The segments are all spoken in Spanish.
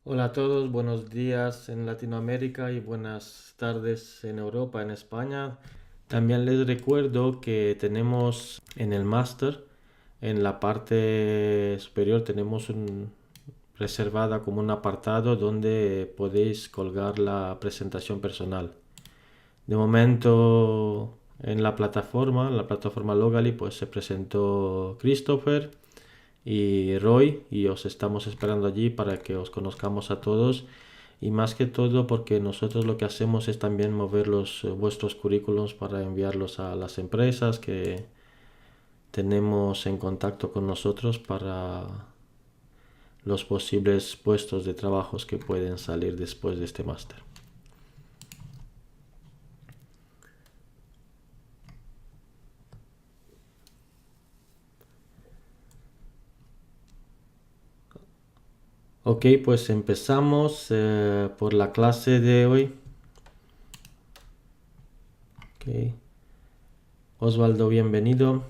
Hola a todos, buenos días en Latinoamérica y buenas tardes en Europa, en España. También les recuerdo que tenemos en el máster, en la parte superior, tenemos reservada como un apartado donde podéis colgar la presentación personal. De momento en la plataforma Logali, pues se presentó Christopher y Roy y os estamos esperando allí para que os conozcamos a todos y más que todo porque nosotros lo que hacemos es también mover vuestros currículums para enviarlos a las empresas que tenemos en contacto con nosotros para los posibles puestos de trabajos que pueden salir después de este máster. Ok, pues empezamos por la clase de hoy. Ok. Osvaldo, bienvenido.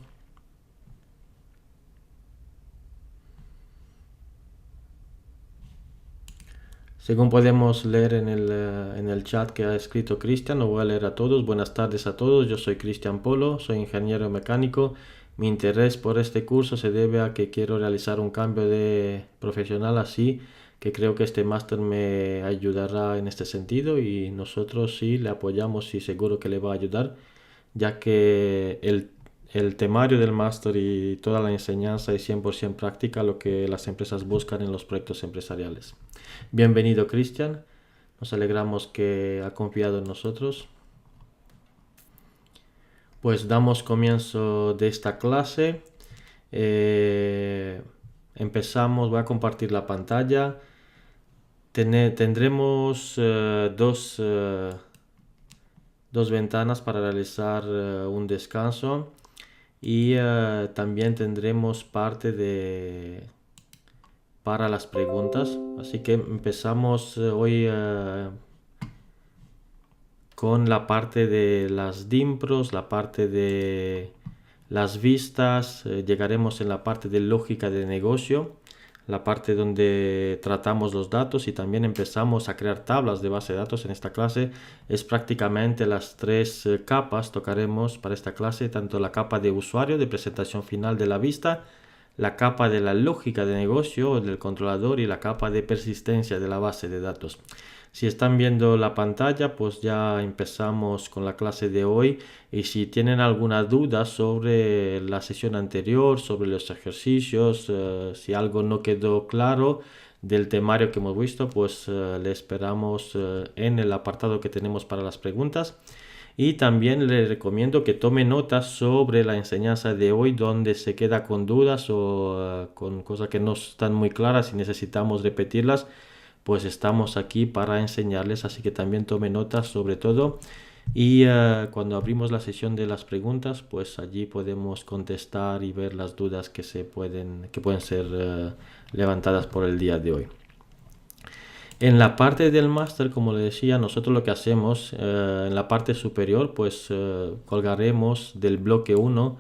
Según podemos leer en el chat que ha escrito Cristian, lo voy a leer a todos. Buenas tardes a todos, yo soy Cristian Polo, soy ingeniero mecánico. Mi interés por este curso se debe a que quiero realizar un cambio de profesional, así que creo que este máster me ayudará en este sentido y nosotros sí le apoyamos y seguro que le va a ayudar, ya que el temario del máster y toda la enseñanza es 100% práctica, lo que las empresas buscan en los proyectos empresariales. Bienvenido, Cristian. Nos alegramos que ha confiado en nosotros. Pues damos comienzo de esta clase. Empezamos, voy a compartir la pantalla. Tendremos dos ventanas para realizar un descanso y también tendremos parte para las preguntas. Así que empezamos hoy con la parte de las DIMPROS, la parte de las vistas, llegaremos en la parte de lógica de negocio, la parte donde tratamos los datos y también empezamos a crear tablas de base de datos. En esta clase es prácticamente las tres capas tocaremos para esta clase, tanto la capa de usuario, de presentación final de la vista, la capa de la lógica de negocio del controlador y la capa de persistencia de la base de datos. Si están viendo la pantalla, pues ya empezamos con la clase de hoy y si tienen alguna duda sobre la sesión anterior, sobre los ejercicios, si algo no quedó claro del temario que hemos visto, pues le esperamos en el apartado que tenemos para las preguntas. Y también le recomiendo que tome notas sobre la enseñanza de hoy, donde se queda con dudas o con cosas que no están muy claras y necesitamos repetirlas, pues estamos aquí para enseñarles, así que también tome notas sobre todo y cuando abrimos la sesión de las preguntas, pues allí podemos contestar y ver las dudas que pueden ser levantadas por el día de hoy. En la parte del máster, como le decía, nosotros lo que hacemos en la parte superior, pues colgaremos del bloque 1,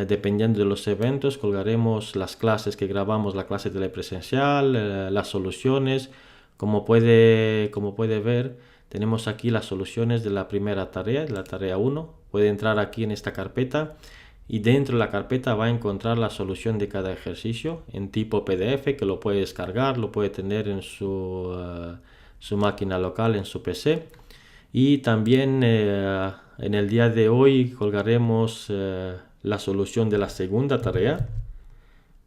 dependiendo de los eventos, colgaremos las clases que grabamos, la clase telepresencial, las soluciones. Como puede ver, tenemos aquí las soluciones de la primera tarea, de la tarea 1. Puede entrar aquí en esta carpeta y dentro de la carpeta va a encontrar la solución de cada ejercicio en tipo PDF, que lo puede descargar, lo puede tener en su máquina local, en su PC. Y también en el día de hoy colgaremos la solución de la segunda tarea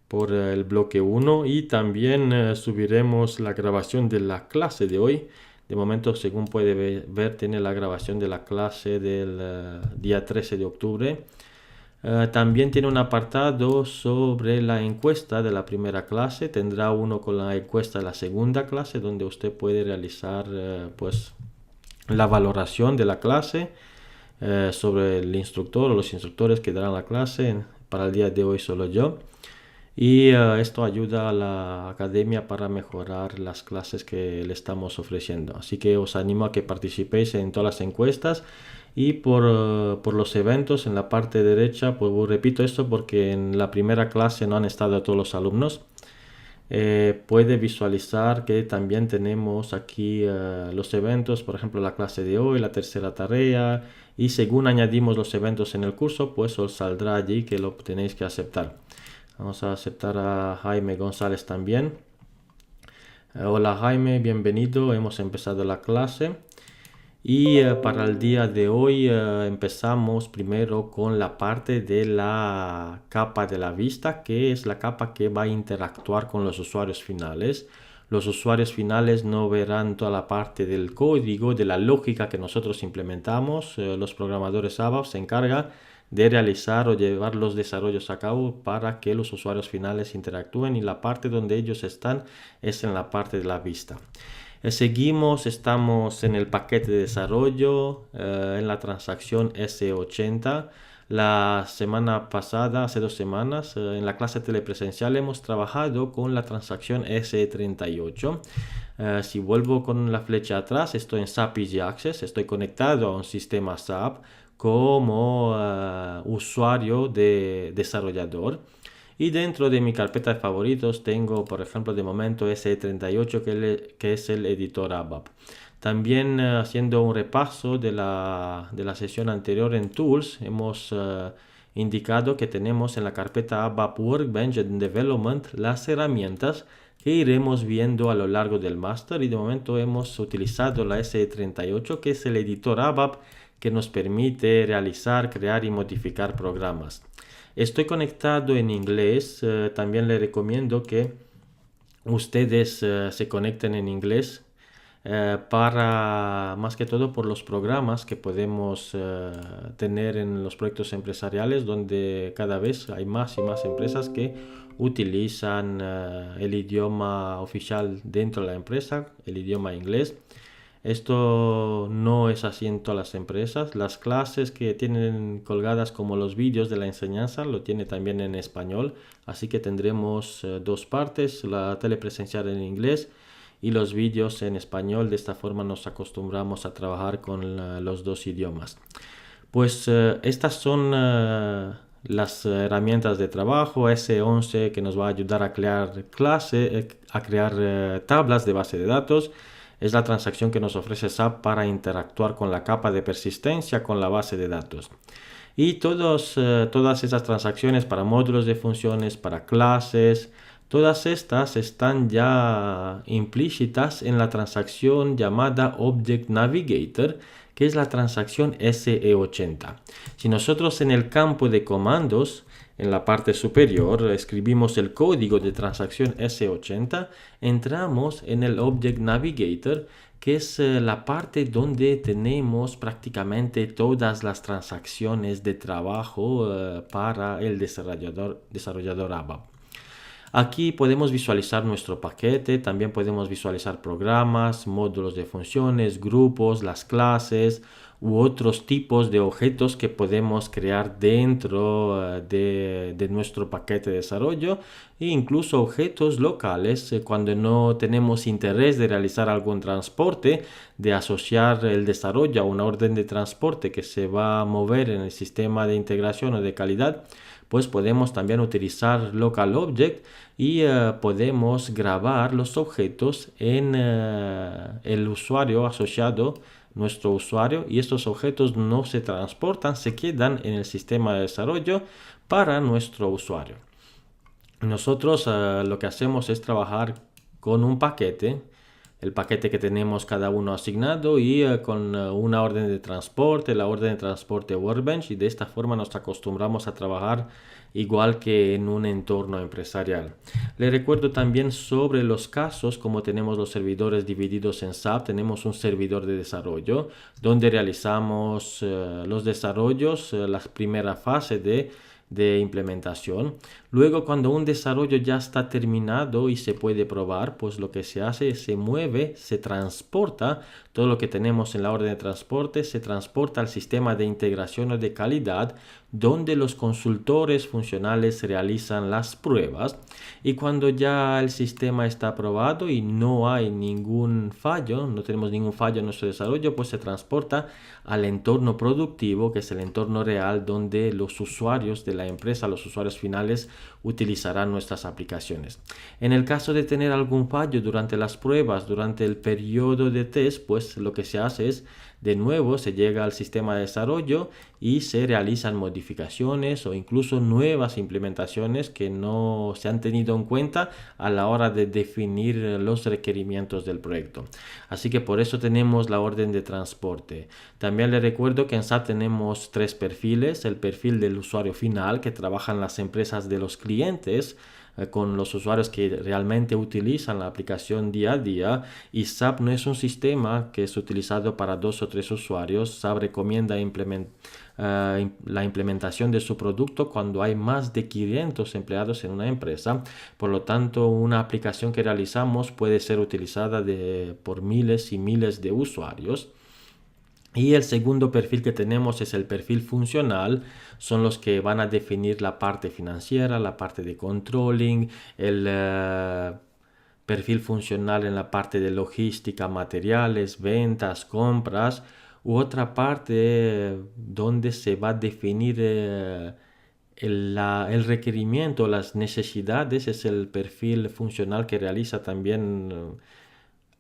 por el bloque 1 y también subiremos la grabación de la clase de hoy. De momento, según puede ver, tiene la grabación de la clase del día 13 de octubre. También tiene un apartado sobre la encuesta de la primera clase. Tendrá uno con la encuesta de la segunda clase, donde usted puede realizar pues la valoración de la clase sobre el instructor o los instructores que darán la clase. Para el día de hoy solo yo. Y esto ayuda a la academia para mejorar las clases que le estamos ofreciendo. Así que os animo a que participéis en todas las encuestas Y por los eventos en la parte derecha, pues repito esto porque en la primera clase no han estado todos los alumnos. Puede visualizar que también tenemos aquí los eventos, por ejemplo la clase de hoy, la tercera tarea, y según añadimos los eventos en el curso, pues os saldrá allí que lo tenéis que aceptar. Vamos a aceptar a Jaime González también. Hola Jaime, bienvenido, hemos empezado la clase. Y para el día de hoy empezamos primero con la parte de la capa de la vista, que es la capa que va a interactuar con los usuarios finales. Los usuarios finales no verán toda la parte del código, de la lógica que nosotros implementamos. Los programadores ABAP se encargan de realizar o llevar los desarrollos a cabo para que los usuarios finales interactúen, y la parte donde ellos están es en la parte de la vista. Seguimos, estamos en el paquete de desarrollo, en la transacción S80. La semana pasada, hace 2 semanas, en la clase telepresencial hemos trabajado con la transacción S38. Si vuelvo con la flecha atrás, estoy en SAP Easy Access, estoy conectado a un sistema SAP como usuario de desarrollador. Y dentro de mi carpeta de favoritos tengo, por ejemplo, de momento S38, que es el editor ABAP. También haciendo un repaso de la sesión anterior en Tools, hemos indicado que tenemos en la carpeta ABAP Workbench en Development las herramientas que iremos viendo a lo largo del máster, y de momento hemos utilizado la S38, que es el editor ABAP que nos permite realizar, crear y modificar programas. Estoy conectado en inglés, también les recomiendo que ustedes se conecten en inglés para más que todo por los programas que podemos tener en los proyectos empresariales, donde cada vez hay más y más empresas que utilizan el idioma oficial dentro de la empresa, el idioma inglés. Esto no es así en todas las empresas. Las clases que tienen colgadas como los vídeos de la enseñanza lo tiene también en español, así que tendremos 2 partes, la telepresencial en inglés y los vídeos en español. De esta forma nos acostumbramos a trabajar con los 2 idiomas. Pues estas son las herramientas de trabajo. S11 que nos va a ayudar a crear tablas de base de datos. Es la transacción que nos ofrece SAP para interactuar con la capa de persistencia con la base de datos. Y todas esas transacciones para módulos de funciones, para clases, todas estas están ya implícitas en la transacción llamada Object Navigator, que es la transacción SE80. Si nosotros en el campo de comandos, en la parte superior, escribimos el código de transacción S80, entramos en el Object Navigator, que es la parte donde tenemos prácticamente todas las transacciones de trabajo para el desarrollador ABAP. Aquí podemos visualizar nuestro paquete, también podemos visualizar programas, módulos de funciones, grupos, las clases u otros tipos de objetos que podemos crear dentro de nuestro paquete de desarrollo, e incluso objetos locales cuando no tenemos interés de realizar algún transporte, de asociar el desarrollo a una orden de transporte que se va a mover en el sistema de integración o de calidad. Pues podemos también utilizar local object y podemos grabar los objetos en el usuario asociado, nuestro usuario, y estos objetos no se transportan, se quedan en el sistema de desarrollo para nuestro usuario. Nosotros lo que hacemos es trabajar con un paquete, el paquete que tenemos cada uno asignado, y con una orden de transporte, la orden de transporte Workbench, y de esta forma nos acostumbramos a trabajar igual que en un entorno empresarial. Les recuerdo también sobre los casos, como tenemos los servidores divididos en SAP, tenemos un servidor de desarrollo donde realizamos los desarrollos, la primera fase de implementación. Luego, cuando un desarrollo ya está terminado y se puede probar, pues lo que se hace es se mueve, se transporta todo lo que tenemos en la orden de transporte, se transporta al sistema de integración o de calidad, donde los consultores funcionales realizan las pruebas, y cuando ya el sistema está aprobado y no hay ningún fallo, no tenemos ningún fallo en nuestro desarrollo, pues se transporta al entorno productivo, que es el entorno real donde los usuarios de la empresa, los usuarios finales, utilizarán nuestras aplicaciones. En el caso de tener algún fallo durante las pruebas, durante el periodo de test, pues lo que se hace es, de nuevo, se llega al sistema de desarrollo y se realizan modificaciones o incluso nuevas implementaciones que no se han tenido en cuenta a la hora de definir los requerimientos del proyecto. Así que por eso tenemos la orden de transporte. También les recuerdo que en SAP tenemos 3 perfiles: el perfil del usuario final, que trabaja en las empresas de los clientes, con los usuarios que realmente utilizan la aplicación día a día, y SAP no es un sistema que es utilizado para 2 o 3 usuarios. SAP recomienda la implementación de su producto cuando hay más de 500 empleados en una empresa. Por lo tanto, una aplicación que realizamos puede ser utilizada por miles y miles de usuarios. Y el segundo perfil que tenemos es el perfil funcional. Son los que van a definir la parte financiera, la parte de controlling, el perfil funcional en la parte de logística, materiales, ventas, compras, u otra parte donde se va a definir el requerimiento, las necesidades. Es el perfil funcional que realiza también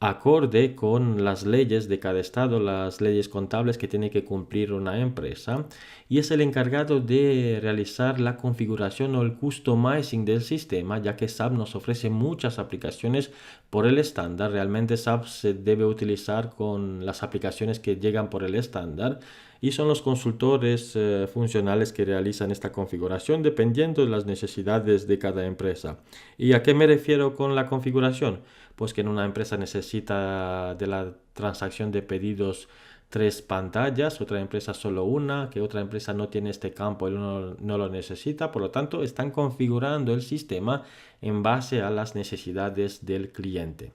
acorde con las leyes de cada estado, las leyes contables que tiene que cumplir una empresa, y es el encargado de realizar la configuración o el customizing del sistema, ya que SAP nos ofrece muchas aplicaciones por el estándar. Realmente SAP se debe utilizar con las aplicaciones que llegan por el estándar, y son los consultores funcionales que realizan esta configuración dependiendo de las necesidades de cada empresa. ¿Y a qué me refiero con la configuración? Pues que en una empresa necesita de la transacción de pedidos 3 pantallas, otra empresa solo una, que otra empresa no tiene este campo y no lo necesita. Por lo tanto, están configurando el sistema en base a las necesidades del cliente.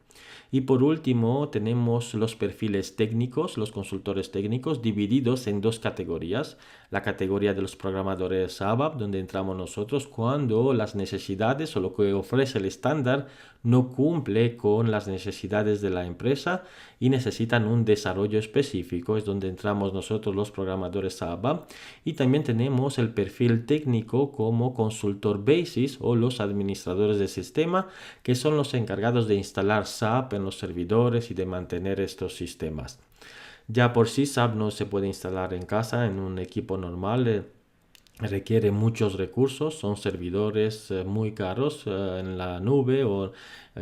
Y por último, tenemos los perfiles técnicos, los consultores técnicos, divididos en 2 categorías. La categoría de los programadores ABAP, donde entramos nosotros cuando las necesidades o lo que ofrece el estándar no cumple con las necesidades de la empresa y necesitan un desarrollo específico. Es donde entramos nosotros, los programadores ABAP. Y también tenemos el perfil técnico como consultor Basis o los administradores de sistema, que son los encargados de instalar SAP en los servidores y de mantener estos sistemas. Ya por sí SAP no se puede instalar en casa, en un equipo normal. Requiere muchos recursos, son servidores muy caros en la nube o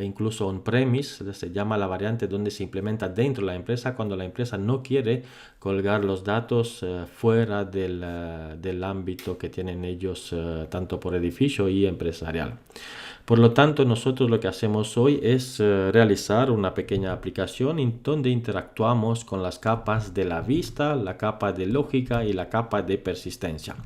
incluso on-premise. Se llama la variante donde se implementa dentro de la empresa cuando la empresa no quiere colgar los datos fuera del ámbito que tienen ellos, tanto por edificio y empresarial. Por lo tanto, nosotros lo que hacemos hoy es realizar una pequeña aplicación donde interactuamos con las capas de la vista, la capa de lógica y la capa de persistencia.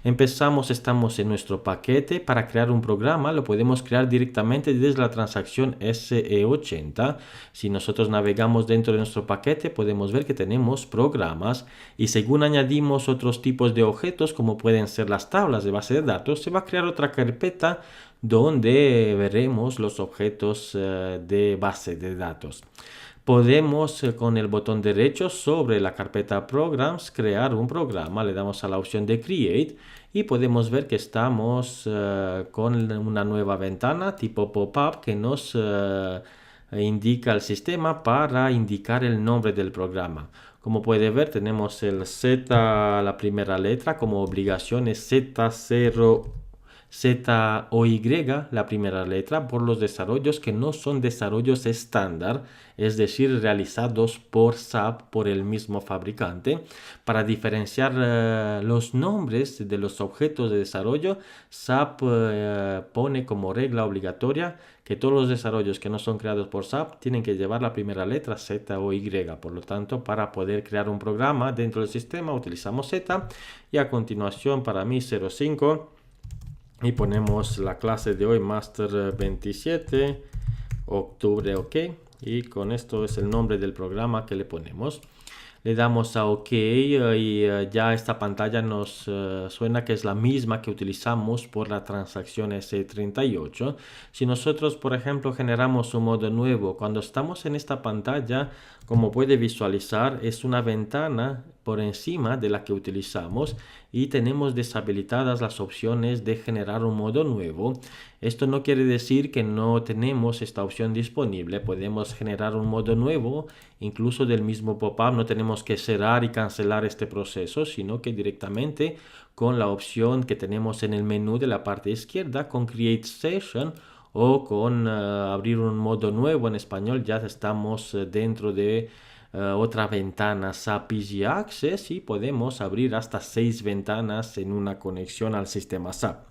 Estamos en nuestro paquete. Para crear un programa lo podemos crear directamente desde la transacción SE80. Si nosotros navegamos dentro de nuestro paquete, podemos ver que tenemos programas, y según añadimos otros tipos de objetos, como pueden ser las tablas de base de datos, se va a crear otra carpeta donde veremos los objetos de base de datos. Podemos con el botón derecho sobre la carpeta Programs crear un programa. Le damos a la opción de Create y podemos ver que estamos con una nueva ventana tipo pop-up que nos indica el sistema para indicar el nombre del programa. Como puede ver, tenemos el Z, la primera letra, como obligación es Z0, Z o Y, la primera letra, por los desarrollos que no son desarrollos estándar, es decir, realizados por SAP, por el mismo fabricante. Para diferenciar los nombres de los objetos de desarrollo, SAP pone como regla obligatoria que todos los desarrollos que no son creados por SAP tienen que llevar la primera letra Z o Y. Por lo tanto, para poder crear un programa dentro del sistema utilizamos Z, y a continuación para mí 05, y ponemos la clase de hoy Master 27 octubre, ok, y con esto es el nombre del programa que le ponemos. Le damos a OK y ya esta pantalla nos suena que es la misma que utilizamos por la transacción S38. Si nosotros, por ejemplo, generamos un modo nuevo, cuando estamos en esta pantalla, como puede visualizar, es una ventana por encima de la que utilizamos y tenemos deshabilitadas las opciones de generar un modo nuevo. Esto no quiere decir que no tenemos esta opción disponible. Podemos generar un modo nuevo, incluso del mismo pop-up. No tenemos que cerrar y cancelar este proceso, sino que directamente con la opción que tenemos en el menú de la parte izquierda, con Create Session o con abrir un modo nuevo en español, ya estamos dentro de otra ventana SAP Easy Access y podemos abrir hasta 6 ventanas en una conexión al sistema SAP.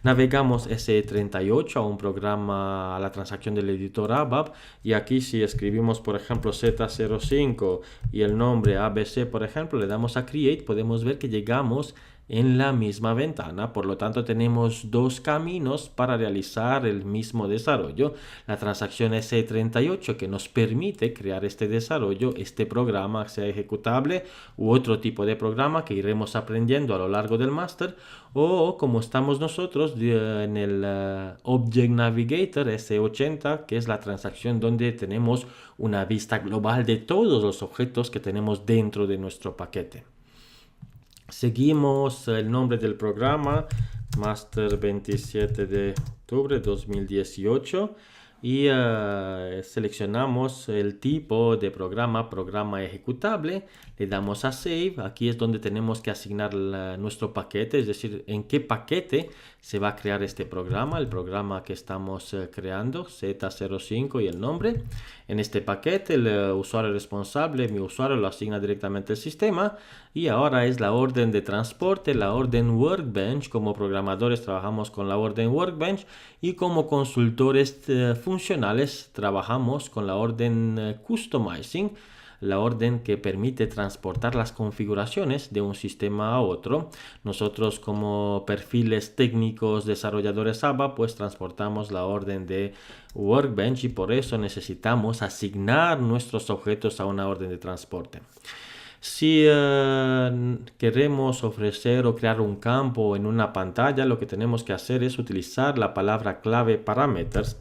Navegamos S38 a un programa, a la transacción del editor ABAP, y aquí si escribimos por ejemplo Z05 y el nombre ABC, por ejemplo, le damos a Create, podemos ver que llegamos en la misma ventana. Por lo tanto, tenemos dos caminos para realizar el mismo desarrollo. La transacción S38 que nos permite crear este desarrollo, este programa sea ejecutable u otro tipo de programa que iremos aprendiendo a lo largo del máster, o como estamos nosotros en el Object Navigator S80, que es la transacción donde tenemos una vista global de todos los objetos que tenemos dentro de nuestro paquete. Seguimos el nombre del programa, Master 27 de octubre 2018, y seleccionamos el tipo de programa, programa ejecutable, le damos a Save. Aquí es donde tenemos que asignar nuestro paquete, es decir, en qué paquete se va a crear este programa, el programa que estamos creando, Z05 y el nombre. En este paquete el usuario responsable, mi usuario, lo asigna directamente el sistema, y ahora es la orden de transporte, la orden Workbench. Como programadores trabajamos con la orden Workbench y como consultores funcionales trabajamos con la orden Customizing, la orden que permite transportar las configuraciones de un sistema a otro. Nosotros como perfiles técnicos desarrolladores ABAP pues transportamos la orden de Workbench y por eso necesitamos asignar nuestros objetos a una orden de transporte. Si queremos ofrecer o crear un campo en una pantalla, lo que tenemos que hacer es utilizar la palabra clave parameters,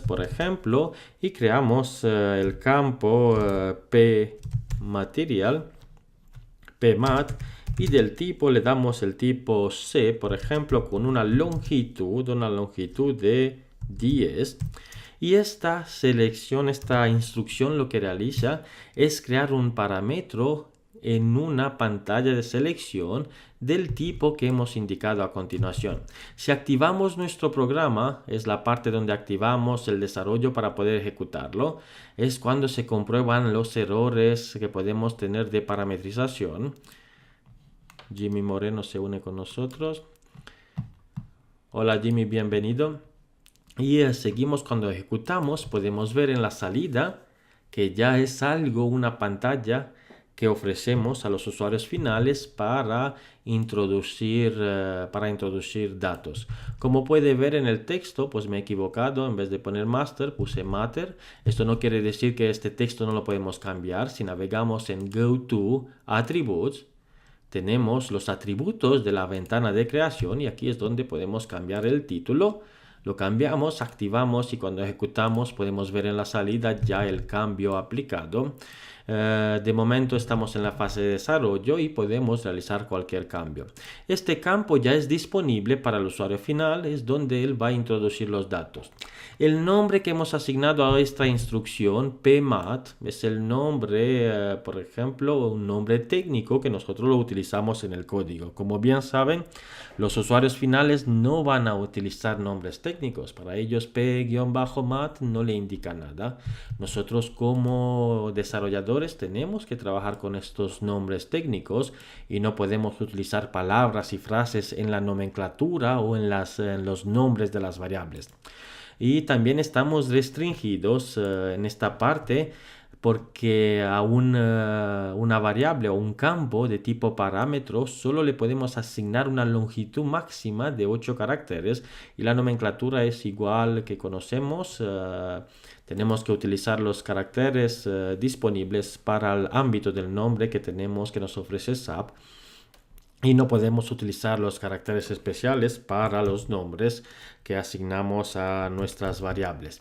por ejemplo, y creamos el campo pMaterial, pmat, y del tipo le damos el tipo C, por ejemplo, con una longitud de 10. Y esta selección, esta instrucción lo que realiza es crear un parámetro en una pantalla de selección del tipo que hemos indicado a continuación. Si activamos nuestro programa, es la parte donde activamos el desarrollo para poder ejecutarlo, es cuando se comprueban los errores que podemos tener de parametrización. Jimmy Moreno se une con nosotros. Hola Jimmy, bienvenido. Y seguimos cuando ejecutamos, podemos ver en la salida que ya es una pantalla que ofrecemos a los usuarios finales para introducir datos. Como puede ver en el texto, pues me he equivocado, en vez de poner master puse matter. Esto no quiere decir que este texto no lo podemos cambiar. Si navegamos en Go to Attributes, tenemos los atributos de la ventana de creación y aquí es donde podemos cambiar el título. Lo cambiamos, activamos y cuando ejecutamos podemos ver en la salida ya el cambio aplicado. De momento estamos en la fase de desarrollo y podemos realizar cualquier cambio. Este campo ya es disponible para el usuario final, es donde él va a introducir los datos. El nombre que hemos asignado a esta instrucción, pmat, es el nombre, por ejemplo, un nombre técnico que nosotros lo utilizamos en el código. Como bien saben, los usuarios finales no van a utilizar nombres técnicos. Para ellos p-mat no le indica nada. Nosotros como desarrolladores tenemos que trabajar con estos nombres técnicos y no podemos utilizar palabras y frases en la nomenclatura o en los nombres de las variables. Y también estamos restringidos en esta parte porque a una variable o un campo de tipo parámetro solo le podemos asignar una longitud máxima de 8 caracteres y la nomenclatura es igual que conocemos. Tenemos que utilizar los caracteres disponibles para el ámbito del nombre que tenemos que nos ofrece SAP. Y no podemos utilizar los caracteres especiales para los nombres que asignamos a nuestras variables.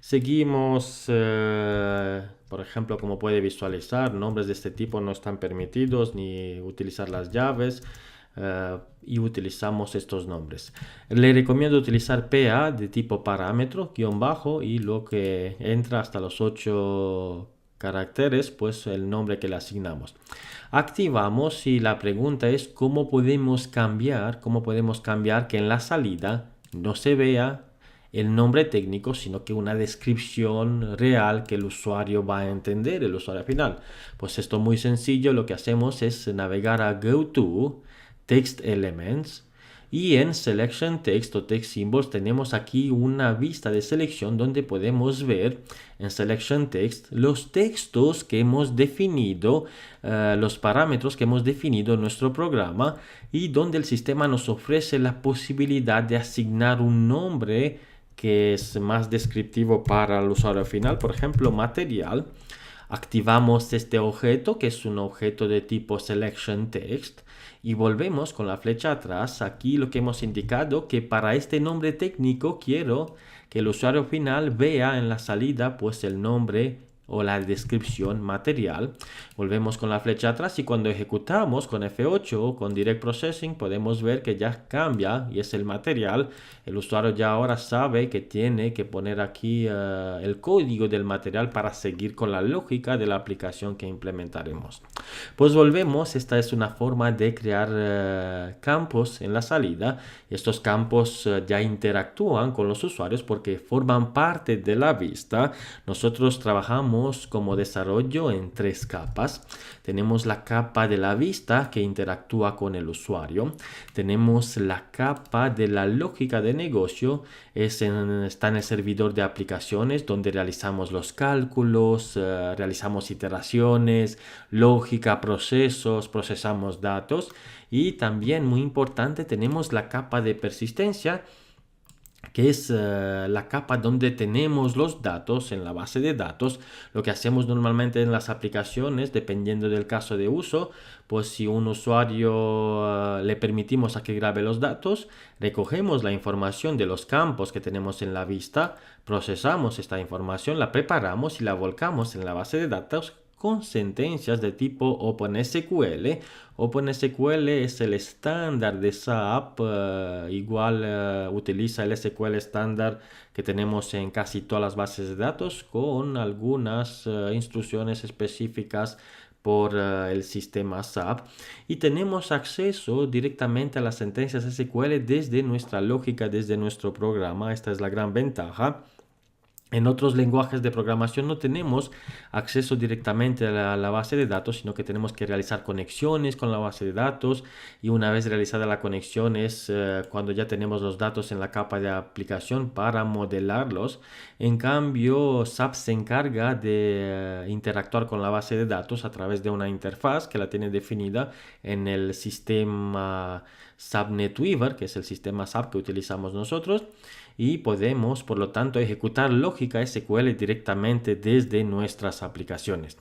Seguimos, por ejemplo, como puede visualizar, nombres de este tipo no están permitidos ni utilizar las llaves y utilizamos estos nombres. Le recomiendo utilizar PA de tipo parámetro, guión bajo, y lo que entra hasta los 8 caracteres, pues el nombre que le asignamos. Activamos y la pregunta es cómo podemos cambiar que en la salida no se vea el nombre técnico, sino que una descripción real que el usuario va a entender, el usuario final. Pues esto muy sencillo, lo que hacemos es navegar a Go to Text Elements y en Selection Text o Text Symbols tenemos aquí una vista de selección donde podemos ver en Selection Text los textos que hemos definido, los parámetros que hemos definido en nuestro programa y donde el sistema nos ofrece la posibilidad de asignar un nombre que es más descriptivo para el usuario final, por ejemplo, material. Activamos este objeto, que es un objeto de tipo Selection Text, y volvemos con la flecha atrás. Aquí lo que hemos indicado, que para este nombre técnico quiero que el usuario final vea en la salida pues el nombre o la descripción material. Volvemos con la flecha atrás y cuando ejecutamos con F8 o con Direct Processing podemos ver que ya cambia y es el material. El usuario ya ahora sabe que tiene que poner aquí el código del material para seguir con la lógica de la aplicación que implementaremos. Pues volvemos, esta es una forma de crear campos en la salida. Estos campos ya interactúan con los usuarios porque forman parte de la vista. Nosotros trabajamos como desarrollo en 3 capas. Tenemos la capa de la vista que interactúa con el usuario. Tenemos la capa de la lógica de negocio, está en el servidor de aplicaciones donde realizamos los cálculos, realizamos iteraciones, lógica, procesos, procesamos datos. Y también muy importante tenemos la capa de persistencia, que es la capa donde tenemos los datos en la base de datos. Lo que hacemos normalmente en las aplicaciones, dependiendo del caso de uso, pues si un usuario le permitimos a que grabe los datos, recogemos la información de los campos que tenemos en la vista, procesamos esta información, la preparamos y la volcamos en la base de datos con sentencias de tipo OpenSQL. OpenSQL es el estándar de SAP, utiliza el SQL estándar que tenemos en casi todas las bases de datos con algunas instrucciones específicas por el sistema SAP y tenemos acceso directamente a las sentencias SQL desde nuestra lógica, desde nuestro programa. Esta es la gran ventaja. En otros lenguajes de programación no tenemos acceso directamente a la base de datos, sino que tenemos que realizar conexiones con la base de datos y una vez realizada la conexión es cuando ya tenemos los datos en la capa de aplicación para modelarlos. En cambio, SAP se encarga de interactuar con la base de datos a través de una interfaz que la tiene definida en el sistema SAP NetWeaver, que es el sistema SAP que utilizamos nosotros. Y podemos, por lo tanto, ejecutar lógica SQL directamente desde nuestras aplicaciones.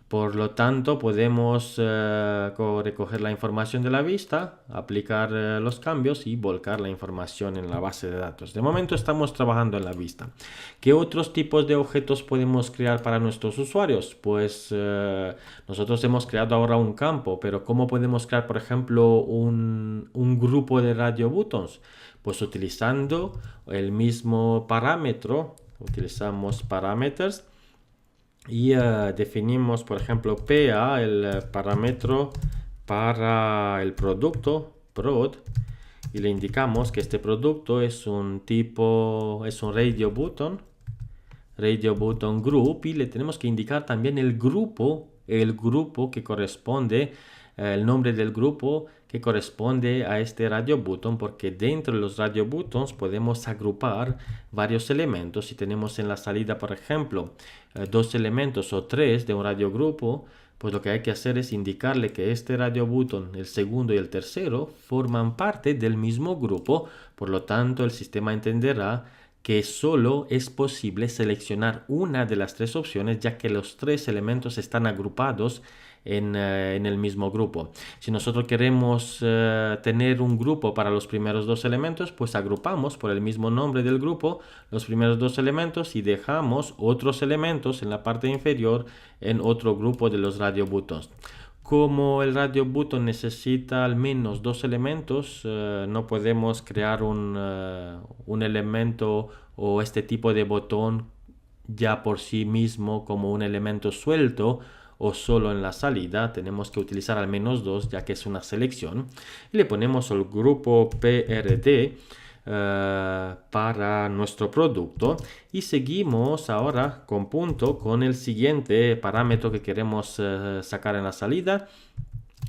Por lo tanto, podemos recoger la información de la vista, aplicar los cambios y volcar la información en la base de datos. De momento estamos trabajando en la vista. ¿Qué otros tipos de objetos podemos crear para nuestros usuarios? Pues nosotros hemos creado ahora un campo, pero ¿cómo podemos crear, por ejemplo, un grupo de radio buttons? Pues utilizando el mismo parámetro, utilizamos parameters y definimos, por ejemplo, PA, el parámetro para el producto, prod, y le indicamos que este producto es un radio button group, y le tenemos que indicar también el grupo que corresponde el nombre del grupo que corresponde a este radio button, porque dentro de los radio buttons podemos agrupar varios elementos. Si tenemos en la salida, por ejemplo, 2 elementos o 3 de un radio grupo, pues lo que hay que hacer es indicarle que este radio button, el segundo y el tercero, forman parte del mismo grupo. Por lo tanto, el sistema entenderá que solo es posible seleccionar una de las 3 opciones, ya que los 3 elementos están agrupados en el mismo grupo. Si nosotros queremos tener un grupo para los primeros 2 elementos, pues agrupamos por el mismo nombre del grupo los primeros 2 elementos y dejamos otros elementos en la parte inferior en otro grupo de los radio buttons. Como el radio button necesita al menos 2 elementos, no podemos crear un elemento o este tipo de botón ya por sí mismo como un elemento suelto o solo en la salida. Tenemos que utilizar al menos 2, ya que es una selección. Y le ponemos el grupo PRD para nuestro producto y seguimos ahora con punto con el siguiente parámetro que queremos sacar en la salida.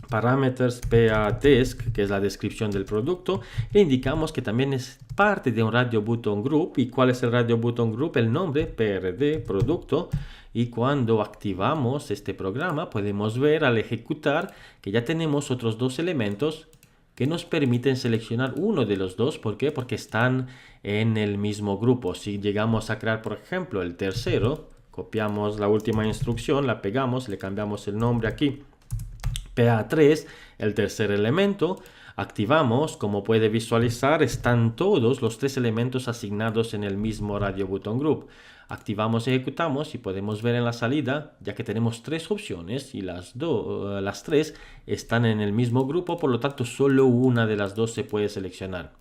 Parameters PA-Desk, que es la descripción del producto, le indicamos que también es parte de un radio button group. ¿Y cuál es el radio button group? El nombre PRD, producto. Y cuando activamos este programa podemos ver al ejecutar que ya tenemos otros 2 elementos que nos permiten seleccionar uno de los 2. ¿Por qué? Porque están en el mismo grupo. Si llegamos a crear, por ejemplo, el tercero, copiamos la última instrucción, la pegamos, le cambiamos el nombre aquí, PA3, el tercer elemento, activamos. Como puede visualizar, están todos los 3 elementos asignados en el mismo radio button group. Activamos y ejecutamos y podemos ver en la salida, ya que tenemos 3 opciones y las 3 están en el mismo grupo, por lo tanto solo una de las 2 se puede seleccionar.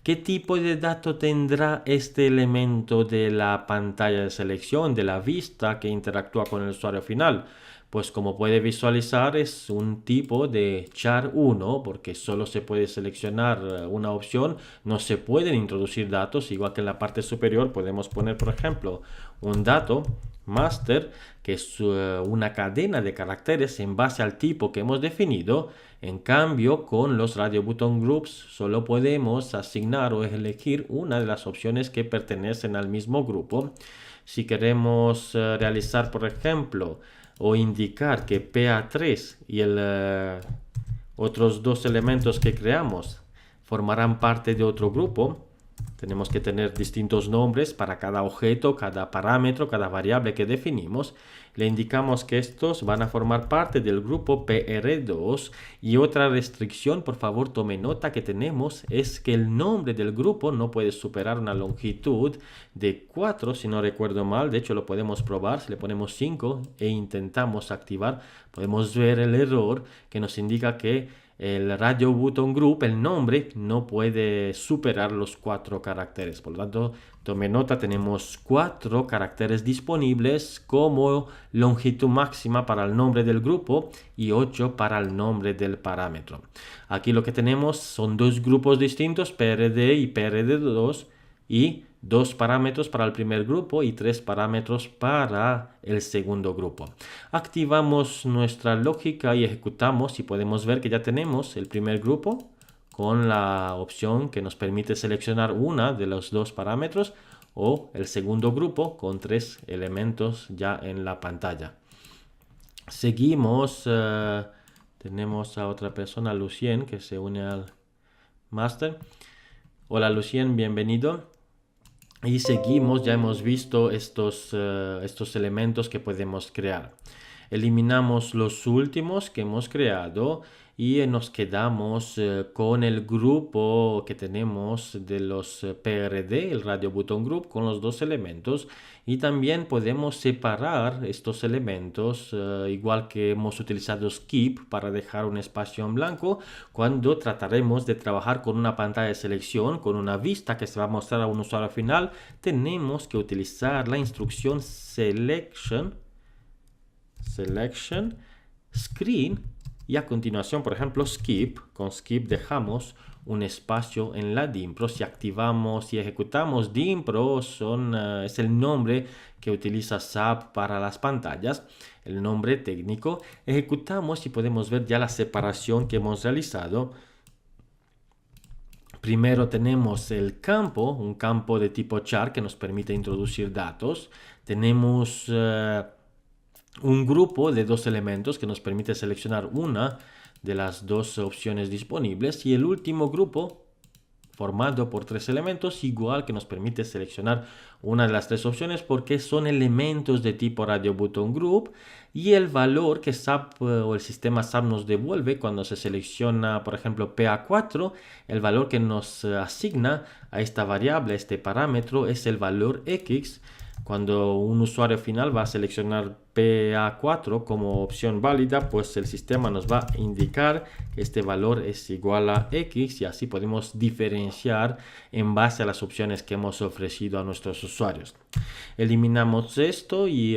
¿Qué tipo de dato tendrá este elemento de la pantalla de selección, de la vista que interactúa con el usuario final? Pues como puede visualizar, es un tipo de char 1, porque solo se puede seleccionar una opción, no se pueden introducir datos. Igual que en la parte superior podemos poner, por ejemplo, un dato master, que es una cadena de caracteres en base al tipo que hemos definido. En cambio, con los radio button groups solo podemos asignar o elegir una de las opciones que pertenecen al mismo grupo. Si queremos realizar, por ejemplo, o indicar que PA3 y otros 2 elementos que creamos formarán parte de otro grupo, tenemos que tener distintos nombres para cada objeto, cada parámetro, cada variable que definimos. Le indicamos que estos van a formar parte del grupo PR2. Y otra restricción, por favor tome nota, que tenemos es que el nombre del grupo no puede superar una longitud de 4, si no recuerdo mal. De hecho lo podemos probar. Si le ponemos 5 e intentamos activar, podemos ver el error que nos indica que el radio button group, el nombre, no puede superar los 4 caracteres. Por lo tanto, tome nota, tenemos 4 caracteres disponibles como longitud máxima para el nombre del grupo y 8 para el nombre del parámetro. Aquí lo que tenemos son 2 grupos distintos, PRD y PRD2, y 2 parámetros para el primer grupo y 3 parámetros para el segundo grupo. Activamos nuestra lógica y ejecutamos y podemos ver que ya tenemos el primer grupo con la opción que nos permite seleccionar una de los 2 parámetros, o el segundo grupo con 3 elementos ya en la pantalla. Seguimos, tenemos a otra persona, Lucien, que se une al máster. Hola Lucien, bienvenido. Y seguimos, ya hemos visto estos elementos que podemos crear. Eliminamos los últimos que hemos creado y nos quedamos con el grupo que tenemos de los PRD, el radio button group, con los 2 elementos. Y también podemos separar estos elementos, igual que hemos utilizado skip para dejar un espacio en blanco. Cuando trataremos de trabajar con una pantalla de selección, con una vista que se va a mostrar a un usuario final, tenemos que utilizar la instrucción selection screen y a continuación, por ejemplo, skip. Con skip dejamos un espacio en la Dimpro. Si activamos y ejecutamos Dimpro, es el nombre que utiliza SAP para las pantallas, el nombre técnico. Ejecutamos y podemos ver ya la separación que hemos realizado. Primero tenemos el campo, un campo de tipo char que nos permite introducir datos. Tenemos un grupo de dos elementos que nos permite seleccionar una de las dos opciones disponibles, y el último grupo formado por tres elementos igual que nos permite seleccionar una de las tres opciones porque son elementos de tipo Radio Button Group, y el valor que SAP o el sistema SAP nos devuelve cuando se selecciona, por ejemplo, PA4, el valor que nos asigna a esta variable, a este parámetro, es el valor X. Cuando un usuario final va a seleccionar PA4 como opción válida, pues el sistema nos va a indicar que este valor es igual a X, y así podemos diferenciar en base a las opciones que hemos ofrecido a nuestros usuarios. Eliminamos esto y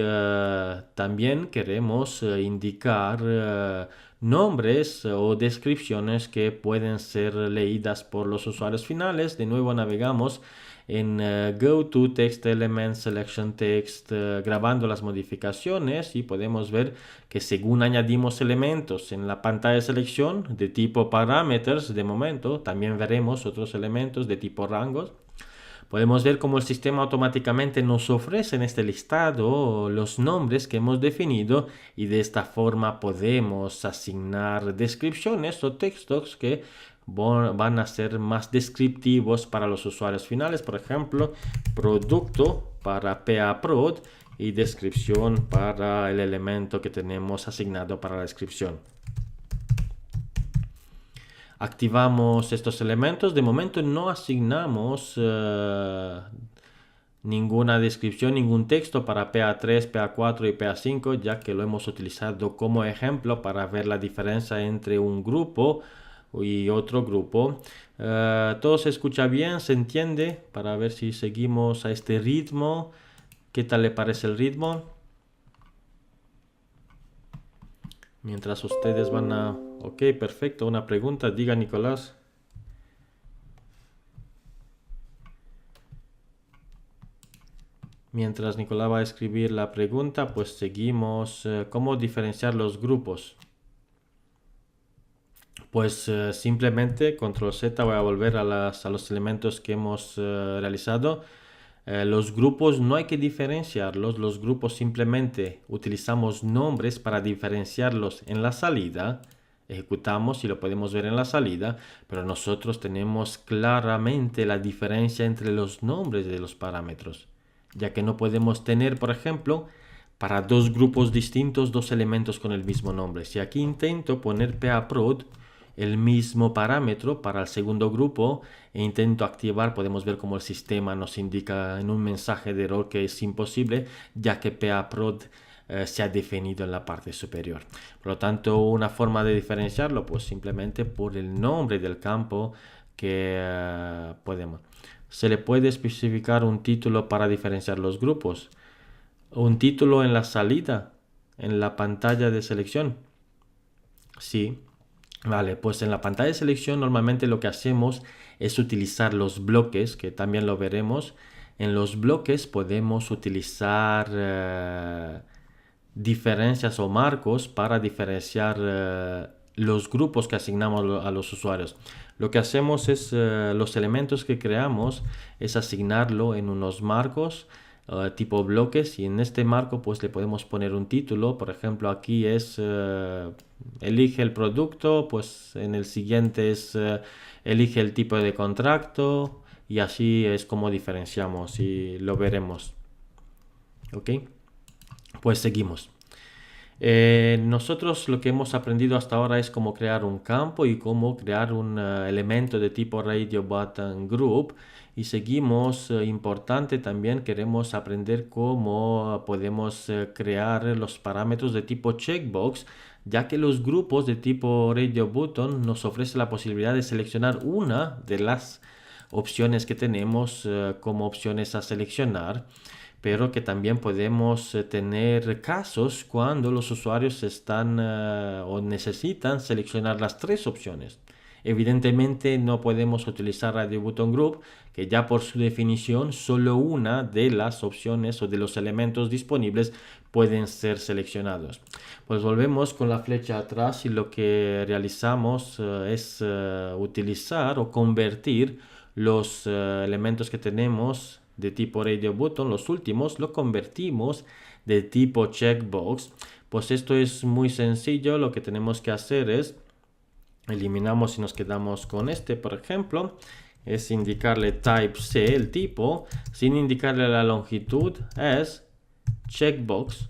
también queremos indicar nombres o descripciones que pueden ser leídas por los usuarios finales. De nuevo navegamos en Go to Text Element Selection Text, grabando las modificaciones, y podemos ver que según añadimos elementos en la pantalla de selección de tipo Parameters, de momento también veremos otros elementos de tipo rangos. Podemos ver cómo el sistema automáticamente nos ofrece en este listado los nombres que hemos definido, y de esta forma podemos asignar descripciones o textos que van a ser más descriptivos para los usuarios finales. Por ejemplo, producto para PA-Prod y descripción para el elemento que tenemos asignado para la descripción. Activamos estos elementos. De momento no asignamos ninguna descripción, ningún texto para PA3, PA4 y PA5, ya que lo hemos utilizado como ejemplo para ver la diferencia entre un grupo y otro grupo. Todo se escucha bien, se entiende, para ver si seguimos a este ritmo. ¿Qué tal le parece el ritmo? Mientras ustedes van a... Ok, perfecto. Una pregunta, diga Nicolás. Mientras Nicolás va a escribir la pregunta, pues seguimos. ¿Cómo diferenciar los grupos? Pues simplemente control Z, voy a volver a los elementos que hemos realizado. Los grupos no hay que diferenciarlos. Los grupos simplemente utilizamos nombres para diferenciarlos en la salida. Ejecutamos y lo podemos ver en la salida, pero nosotros tenemos claramente la diferencia entre los nombres de los parámetros, ya que no podemos tener, por ejemplo, para dos grupos distintos dos elementos con el mismo nombre. Si aquí intento poner PA-Prod, el mismo parámetro para el segundo grupo, e intento activar, podemos ver cómo el sistema nos indica en un mensaje de error que es imposible, ya que PA-Prod se ha definido en la parte superior. Por lo tanto, una forma de diferenciarlo, pues simplemente por el nombre del campo que podemos. Se le puede especificar un título para diferenciar los grupos. Un título en la salida, en la pantalla de selección. Sí. Vale, pues en la pantalla de selección normalmente lo que hacemos es utilizar los bloques, que también lo veremos. En los bloques podemos utilizar diferencias o marcos para diferenciar los grupos que asignamos a los usuarios. Lo que hacemos es los elementos que creamos es asignarlo en unos marcos tipo bloques, y en este marco pues le podemos poner un título. Por ejemplo, aquí es elige el producto, pues en el siguiente es elige el tipo de contrato, y así es como diferenciamos, y lo veremos. Ok, pues seguimos. Nosotros lo que hemos aprendido hasta ahora es cómo crear un campo y cómo crear un elemento de tipo Radio Button Group, y seguimos. Importante también, queremos aprender cómo podemos crear los parámetros de tipo checkbox, ya que los grupos de tipo Radio Button nos ofrecen la posibilidad de seleccionar una de las opciones que tenemos como opciones a seleccionar. pero que también podemos tener casos cuando los usuarios están o necesitan seleccionar las tres opciones. Evidentemente no podemos utilizar Radio Button Group, que ya por su definición solo una de las opciones o de los elementos disponibles pueden ser seleccionados. Pues volvemos con la flecha atrás y lo que realizamos es utilizar o convertir los elementos que tenemos de tipo Radio Button, los últimos, lo convertimos de tipo checkbox. Pues esto es muy sencillo, lo que tenemos que hacer es eliminamos y nos quedamos con este, por ejemplo, es indicarle type C, el tipo, sin indicarle la longitud, es checkbox.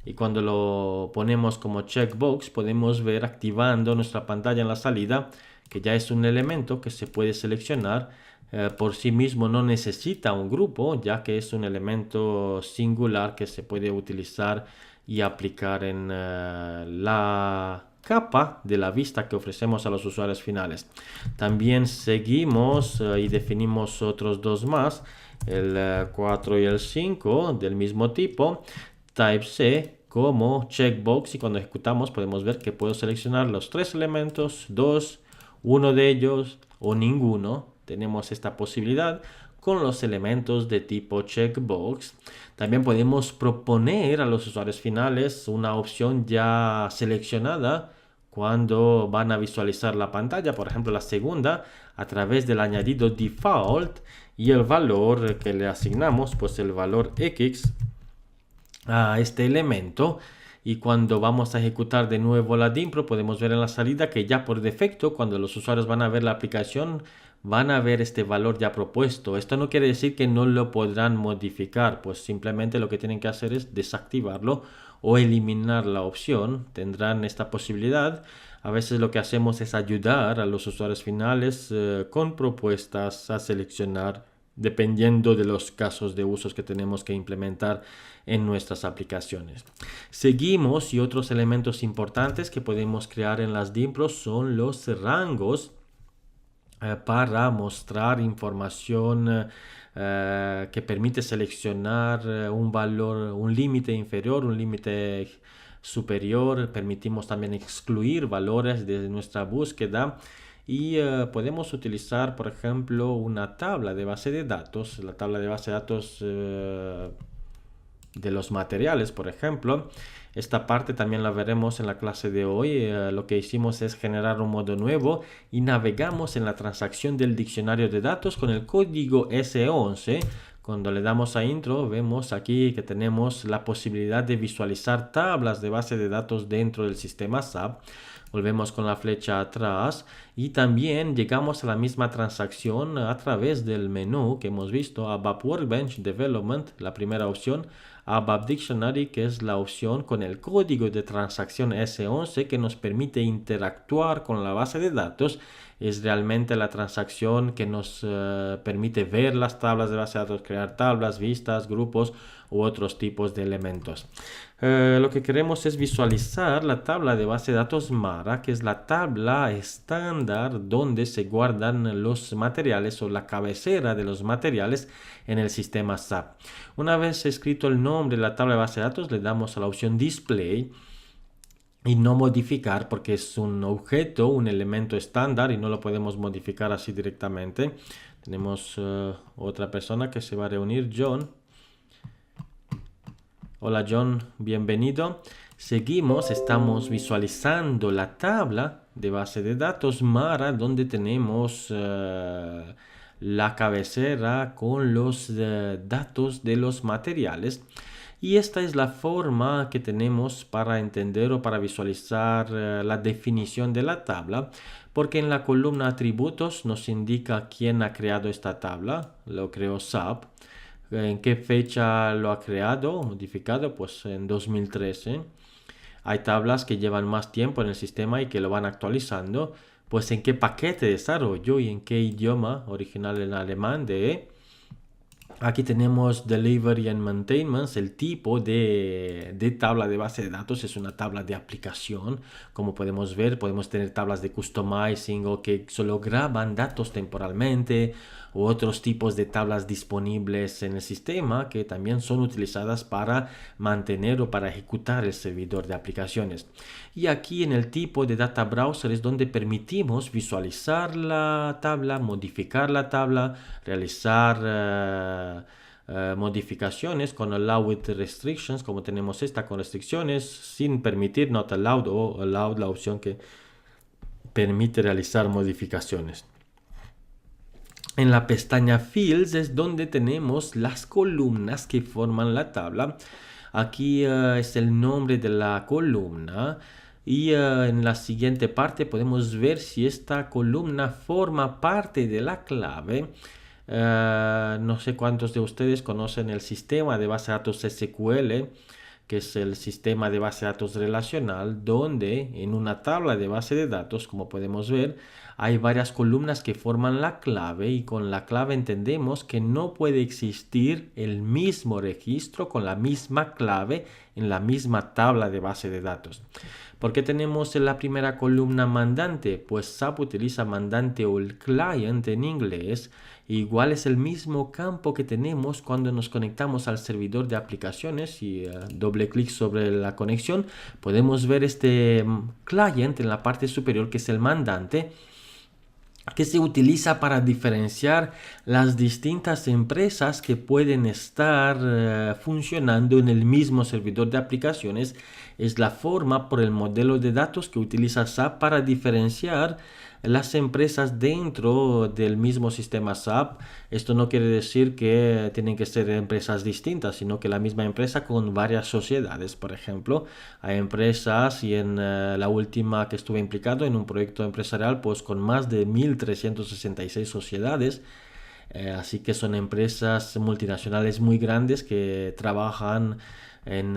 Y cuando lo ponemos como checkbox, podemos ver activando nuestra pantalla en la salida, que ya es un elemento que se puede seleccionar. Por sí mismo no necesita un grupo, ya que es un elemento singular que se puede utilizar y aplicar en la capa de la vista que ofrecemos a los usuarios finales. También seguimos y definimos otros dos más, el 4 y el 5 del mismo tipo, type C como checkbox, y cuando ejecutamos podemos ver que puedo seleccionar los tres elementos, dos, uno de ellos o ninguno. Tenemos esta posibilidad con los elementos de tipo checkbox. También podemos proponer a los usuarios finales una opción ya seleccionada cuando van a visualizar la pantalla, por ejemplo la segunda, a través del añadido default, y el valor que le asignamos, pues el valor X a este elemento. Y cuando vamos a ejecutar de nuevo la Dimpro, podemos ver en la salida que ya por defecto, cuando los usuarios van a ver la aplicación, van a ver este valor ya propuesto. Esto no quiere decir que no lo podrán modificar, pues simplemente lo que tienen que hacer es desactivarlo o eliminar la opción. Tendrán esta posibilidad. A veces lo que hacemos es ayudar a los usuarios finales con propuestas a seleccionar dependiendo de los casos de usos que tenemos que implementar en nuestras aplicaciones. Seguimos, y otros elementos importantes que podemos crear en las Dimpros son los rangos para mostrar información que permite seleccionar un valor, un límite inferior, un límite superior. Permitimos también excluir valores de nuestra búsqueda. Y podemos utilizar, por ejemplo, una tabla de base de datos, la tabla de base de datos de los materiales, por ejemplo. Esta parte también la veremos en la clase de hoy. Lo que hicimos es generar un modo nuevo y navegamos en la transacción del diccionario de datos con el código S11. Cuando le damos a intro, vemos aquí que tenemos la posibilidad de visualizar tablas de base de datos dentro del sistema SAP. Volvemos con la flecha atrás y también llegamos a la misma transacción a través del menú que hemos visto, ABAP Workbench Development, la primera opción, ABAP Dictionary, que es la opción con el código de transacción S11 que nos permite interactuar con la base de datos. Es realmente la transacción que nos permite ver las tablas de base de datos, crear tablas, vistas, grupos u otros tipos de elementos. Lo que queremos es visualizar la tabla de base de datos Mara, que es la tabla estándar donde se guardan los materiales o la cabecera de los materiales en el sistema SAP. Una vez escrito el nombre de la tabla de base de datos, le damos a la opción Display y no modificar, porque es un objeto, un elemento estándar y no lo podemos modificar así directamente. Tenemos otra persona que se va a reunir, John. Hola John, bienvenido. Seguimos, estamos visualizando la tabla de base de datos Mara, donde tenemos la cabecera con los datos de los materiales. Y esta es la forma que tenemos para entender o para visualizar la definición de la tabla, porque en la columna atributos nos indica quién ha creado esta tabla, lo creó SAP. ¿En qué fecha lo ha creado, modificado? Pues en 2013. Hay tablas que llevan más tiempo en el sistema y que lo van actualizando. Pues en qué paquete de desarrollo y en qué idioma, original en alemán de Aquí tenemos Delivery and Maintenance, el tipo de tabla de base de datos es una tabla de aplicación. Como podemos ver, podemos tener tablas de customizing o que solo graban datos temporalmente u otros tipos de tablas disponibles en el sistema que también son utilizadas para mantener o para ejecutar el servidor de aplicaciones. Y aquí en el tipo de Data Browser es donde permitimos visualizar la tabla, modificar la tabla, realizar modificaciones con allow with restrictions, como tenemos esta con restricciones, sin permitir not allowed o allowed, la opción que permite realizar modificaciones. En la pestaña Fields es donde tenemos las columnas que forman la tabla. Aquí es el nombre de la columna. Y en la siguiente parte podemos ver si esta columna forma parte de la clave. No sé cuántos de ustedes conocen el sistema de base de datos SQL, que es el sistema de base de datos relacional, donde en una tabla de base de datos, como podemos ver, hay varias columnas que forman la clave y con la clave entendemos que no puede existir el mismo registro con la misma clave en la misma tabla de base de datos. ¿Por qué tenemos en la primera columna mandante? Pues SAP utiliza mandante o el client en inglés. Igual es el mismo campo que tenemos cuando nos conectamos al servidor de aplicaciones y doble clic sobre la conexión. Podemos ver este client en la parte superior que es el mandante, que se utiliza para diferenciar las distintas empresas que pueden estar funcionando en el mismo servidor de aplicaciones. Es la forma por el modelo de datos que utiliza SAP para diferenciar las empresas dentro del mismo sistema SAP. Esto no quiere decir que tienen que ser empresas distintas, sino que la misma empresa con varias sociedades. Por ejemplo, hay empresas y en la última que estuve implicado en un proyecto empresarial, pues con más de 1366 sociedades. Así que son empresas multinacionales muy grandes que trabajan en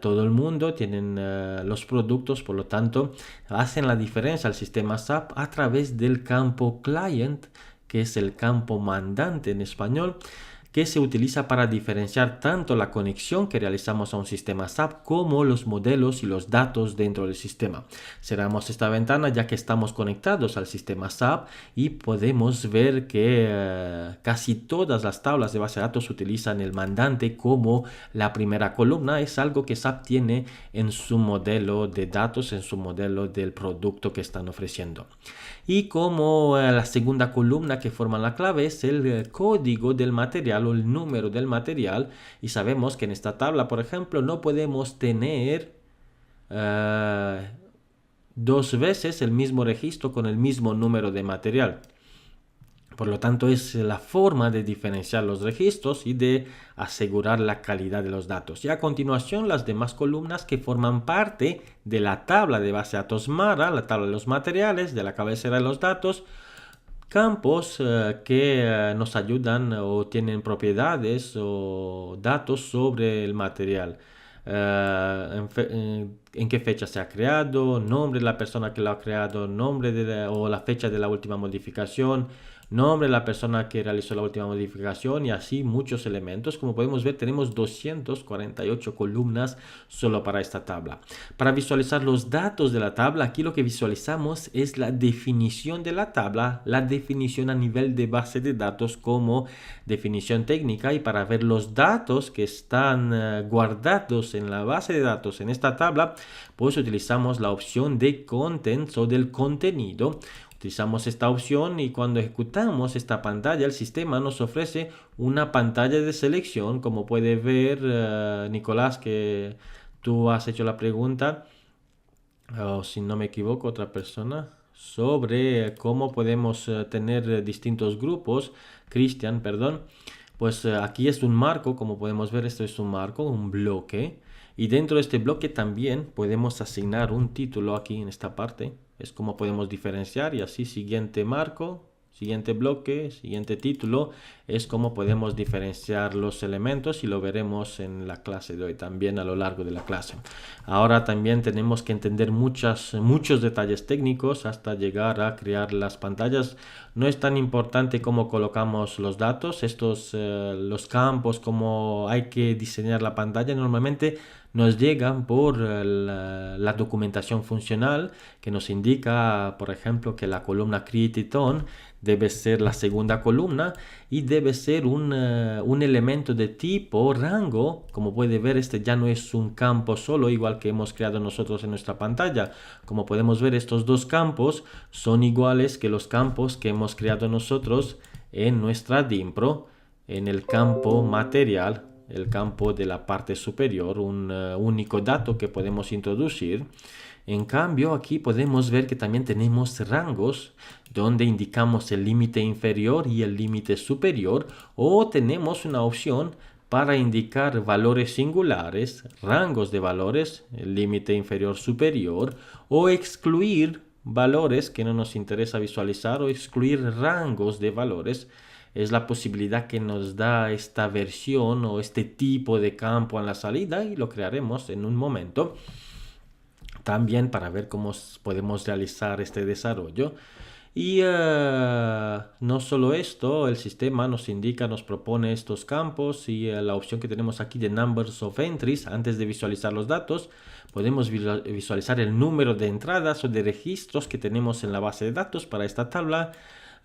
todo el mundo, tienen los productos, por lo tanto, hacen la diferencia al sistema SAP a través del campo client, que es el campo mandante en español, que se utiliza para diferenciar tanto la conexión que realizamos a un sistema SAP como los modelos y los datos dentro del sistema. Cerramos esta ventana ya que estamos conectados al sistema SAP y podemos ver que casi todas las tablas de base de datos utilizan el mandante como la primera columna. Es algo que SAP tiene en su modelo de datos, en su modelo del producto que están ofreciendo. Y como la segunda columna que forma la clave es el código del material o el número del material, y sabemos que en esta tabla, por ejemplo, no podemos tener dos veces el mismo registro con el mismo número de material. Por lo tanto, es la forma de diferenciar los registros y de asegurar la calidad de los datos. Y a continuación, las demás columnas que forman parte de la tabla de base de datos MARA, la tabla de los materiales, de la cabecera de los datos, campos que nos ayudan o tienen propiedades o datos sobre el material. En qué fecha se ha creado, nombre de la persona que lo ha creado, nombre o la fecha de la última modificación, nombre de la persona que realizó la última modificación y así muchos elementos. Como podemos ver, tenemos 248 columnas solo para esta tabla. Para visualizar los datos de la tabla, aquí lo que visualizamos es la definición de la tabla, la definición a nivel de base de datos como definición técnica, y para ver los datos que están guardados en la base de datos en esta tabla, pues utilizamos la opción de contents o del contenido. Utilizamos esta opción y cuando ejecutamos esta pantalla, el sistema nos ofrece una pantalla de selección. Como puede ver, Nicolás, que tú has hecho la pregunta, o si no me equivoco, otra persona, sobre cómo podemos tener distintos grupos. Cristian, perdón. Pues aquí es un marco, como podemos ver, esto es un marco, un bloque. Y dentro de este bloque también podemos asignar un título aquí en esta parte. Es como podemos diferenciar y así siguiente marco siguiente bloque, siguiente título, es cómo podemos diferenciar los elementos y lo veremos en la clase de hoy también a lo largo de la clase. Ahora también tenemos que entender muchos detalles técnicos hasta llegar a crear las pantallas. No es tan importante cómo colocamos los datos, los campos, cómo hay que diseñar la pantalla. Normalmente nos llegan por la documentación funcional que nos indica, por ejemplo, que la columna create on debe ser la segunda columna y debe ser un elemento de tipo rango. Como puede ver, este ya no es un campo solo, igual que hemos creado nosotros en nuestra pantalla. Como podemos ver, estos dos campos son iguales que los campos que hemos creado nosotros en nuestra DIMPRO, en el campo material, el campo de la parte superior, un único dato que podemos introducir. En cambio, aquí podemos ver que también tenemos rangos donde indicamos el límite inferior y el límite superior, o tenemos una opción para indicar valores singulares, rangos de valores, el límite inferior superior, o excluir valores que no nos interesa visualizar, o excluir rangos de valores. Es la posibilidad que nos da esta versión o este tipo de campo en la salida, y lo crearemos en un momento también para ver cómo podemos realizar este desarrollo. Y no solo esto, el sistema nos propone estos campos, y la opción que tenemos aquí de Numbers of Entries. Antes de visualizar los datos, podemos visualizar el número de entradas o de registros que tenemos en la base de datos. Para esta tabla,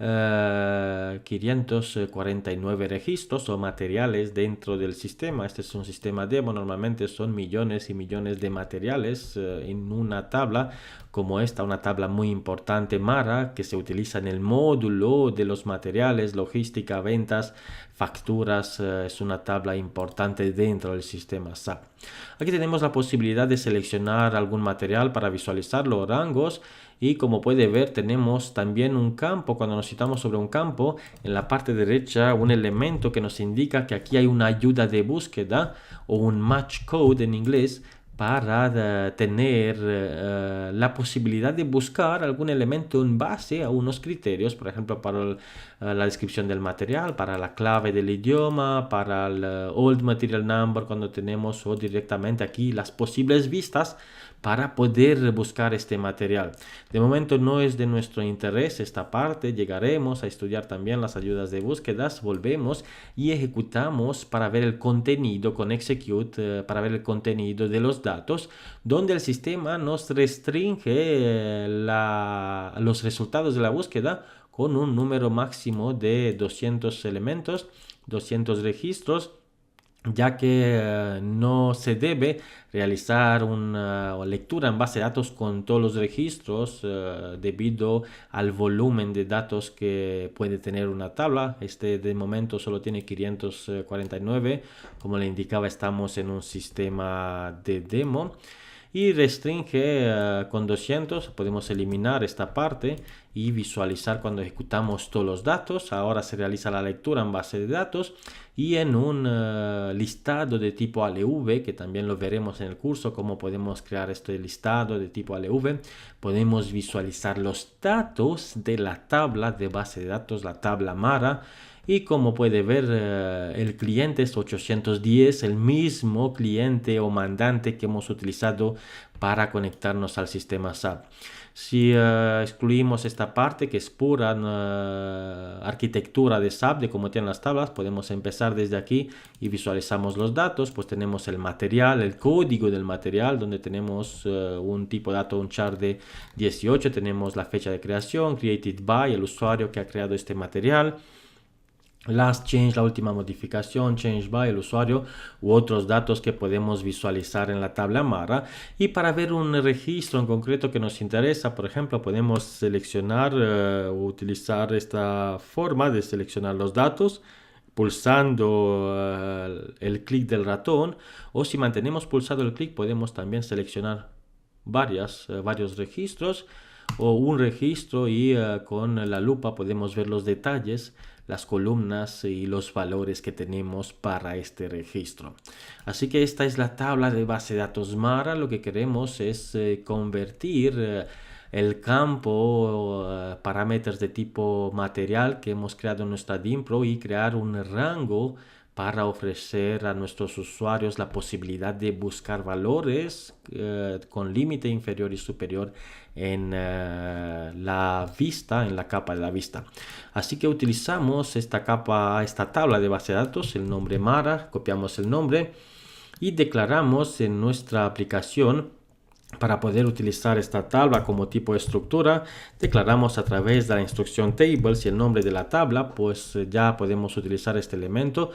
549 registros o materiales dentro del sistema. Este es un sistema demo, normalmente son millones y millones de materiales en una tabla como esta, una tabla muy importante Mara que se utiliza en el módulo de los materiales, logística, ventas, facturas. Es una tabla importante dentro del sistema SAP. Aquí tenemos la posibilidad de seleccionar algún material para visualizar los rangos. Y como puede ver, tenemos también un campo. Cuando nos citamos sobre un campo, en la parte derecha un elemento que nos indica que aquí hay una ayuda de búsqueda o un match code en inglés, para tener la posibilidad de buscar algún elemento en base a unos criterios, por ejemplo, para la descripción del material, para la clave del idioma, para el old material number cuando tenemos, o directamente aquí las posibles vistas para poder buscar este material. De momento no es de nuestro interés esta parte, llegaremos a estudiar también las ayudas de búsquedas, volvemos y ejecutamos para ver el contenido con execute, para ver el contenido de los datos, donde el sistema nos restringe los resultados de la búsqueda con un número máximo de 200 elementos, 200 registros, ya que no se debe realizar una lectura en base de datos con todos los registros debido al volumen de datos que puede tener una tabla. De momento solo tiene 549, como le indicaba, estamos en un sistema de demo. Y restringe con 200, podemos eliminar esta parte y visualizar cuando ejecutamos todos los datos. Ahora se realiza la lectura en base de datos y en un listado de tipo ALV, que también lo veremos en el curso, cómo podemos crear este listado de tipo ALV. Podemos visualizar los datos de la tabla de base de datos, la tabla Mara. Y como puede ver, el cliente es 810, el mismo cliente o mandante que hemos utilizado para conectarnos al sistema SAP. Si excluimos esta parte que es pura arquitectura de SAP, de cómo tienen las tablas, podemos empezar desde aquí y visualizamos los datos. Pues tenemos el material, el código del material, donde tenemos un tipo de dato, un char de 18, tenemos la fecha de creación, created by, el usuario que ha creado este material. Last change, la última modificación, change by, el usuario, u otros datos que podemos visualizar en la tabla Mara. Y para ver un registro en concreto que nos interesa, por ejemplo, podemos seleccionar o utilizar esta forma de seleccionar los datos pulsando el clic del ratón, o si mantenemos pulsado el clic podemos también seleccionar varios registros o un registro, y con la lupa podemos ver los detalles, las columnas y los valores que tenemos para este registro. Así que esta es la tabla de base de datos Mara. Lo que queremos es convertir el campo, parámetros de tipo material que hemos creado en nuestra DIMPRO y crear un rango para ofrecer a nuestros usuarios la posibilidad de buscar valores con límite inferior y superior en la vista, en la capa de la vista. Así que utilizamos esta capa, esta tabla de base de datos, el nombre Mara, copiamos el nombre y declaramos en nuestra aplicación. Para poder utilizar esta tabla como tipo de estructura, declaramos a través de la instrucción tables y el nombre de la tabla, pues ya podemos utilizar este elemento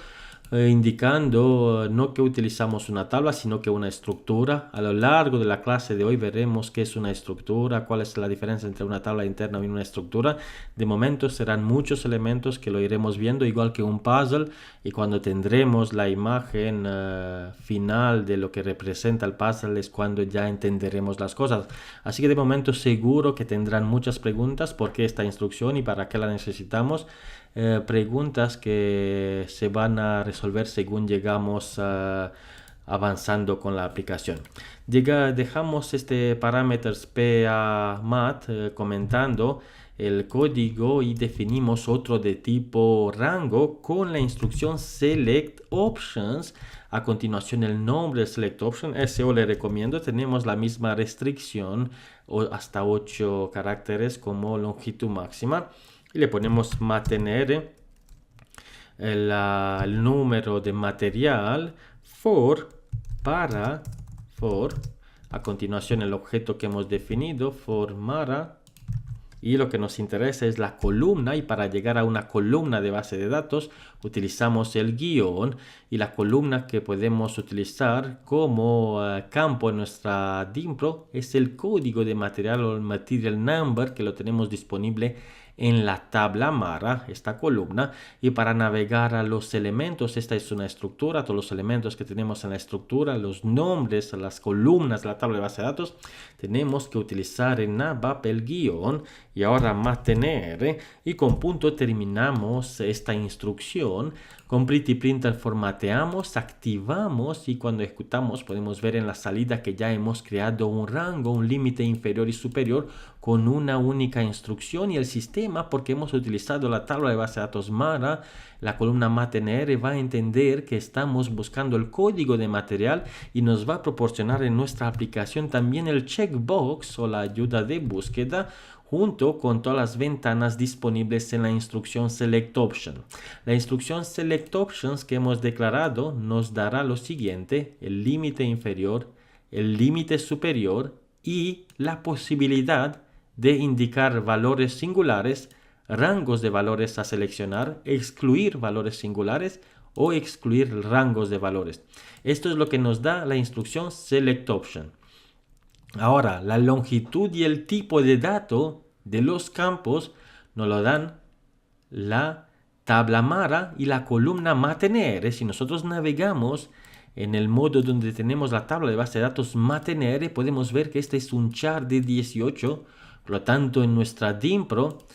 indicando no que utilizamos una tabla, sino que una estructura. A lo largo de la clase de hoy veremos qué es una estructura, cuál es la diferencia entre una tabla interna y una estructura. De momento serán muchos elementos que lo iremos viendo, igual que un puzzle, y cuando tendremos la imagen final de lo que representa el puzzle es cuando ya entenderemos las cosas. Así que de momento seguro que tendrán muchas preguntas: ¿por qué esta instrucción y para qué la necesitamos? Preguntas que se van a resolver según llegamos avanzando con la aplicación. Dejamos este parámetros PA_mat comentando el código y definimos otro de tipo rango con la instrucción select options. A continuación el nombre de select option, SEO le recomiendo. Tenemos la misma restricción hasta 8 caracteres como longitud máxima. Y le ponemos mantener el número de material for. A continuación el objeto que hemos definido, for Mara. Y lo que nos interesa es la columna, y para llegar a una columna de base de datos utilizamos el guión, y la columna que podemos utilizar como campo en nuestra DIMPRO es el código de material o el material number, que lo tenemos disponible en la tabla Mara, esta columna. Y para navegar a los elementos, esta es una estructura, todos los elementos que tenemos en la estructura, los nombres, las columnas de la tabla de base de datos, tenemos que utilizar en ABAP el guión y ahora mantener, y con punto terminamos esta instrucción. Con Pretty Printer formateamos, activamos, y cuando ejecutamos podemos ver en la salida que ya hemos creado un rango, un límite inferior y superior con una única instrucción, y el sistema, porque hemos utilizado la tabla de base de datos Mara, la columna mantener, va a entender que estamos buscando el código de material y nos va a proporcionar en nuestra aplicación también el checkbox o la ayuda de búsqueda, junto con todas las ventanas disponibles en la instrucción Select Option. La instrucción Select Options que hemos declarado nos dará lo siguiente: el límite inferior, el límite superior y la posibilidad de indicar valores singulares, rangos de valores a seleccionar, excluir valores singulares o excluir rangos de valores. Esto es lo que nos da la instrucción Select Option. Ahora, la longitud y el tipo de dato de los campos nos lo dan la tabla Mara y la columna mantener. Si nosotros navegamos en el modo donde tenemos la tabla de base de datos mantener, podemos ver que este es un char de 18. Por lo tanto, en nuestra DIMPRO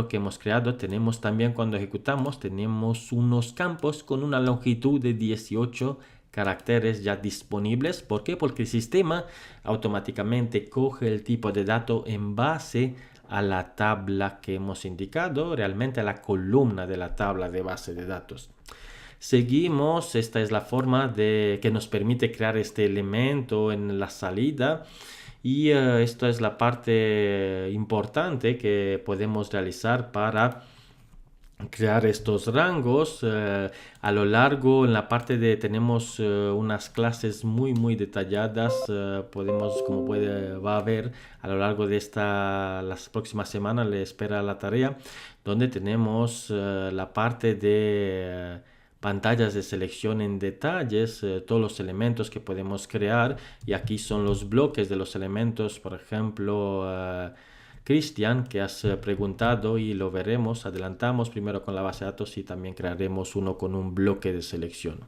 que hemos creado, tenemos también, cuando ejecutamos, tenemos unos campos con una longitud de 18 caracteres ya disponibles. ¿Por qué? Porque el sistema automáticamente coge el tipo de dato en base a la tabla que hemos indicado, realmente a la columna de la tabla de base de datos. Seguimos, esta es la forma que nos permite crear este elemento en la salida. Y esto es la parte importante que podemos realizar para crear estos rangos. A lo largo, en la parte tenemos unas clases muy detalladas. Podemos, como va a ver a lo largo de las próximas semanas, le espera la tarea, donde tenemos la parte de pantallas de selección en detalles, todos los elementos que podemos crear, y aquí son los bloques de los elementos. Por ejemplo, Cristian, que has preguntado, y lo veremos. Adelantamos primero con la base de datos y también crearemos uno con un bloque de selección.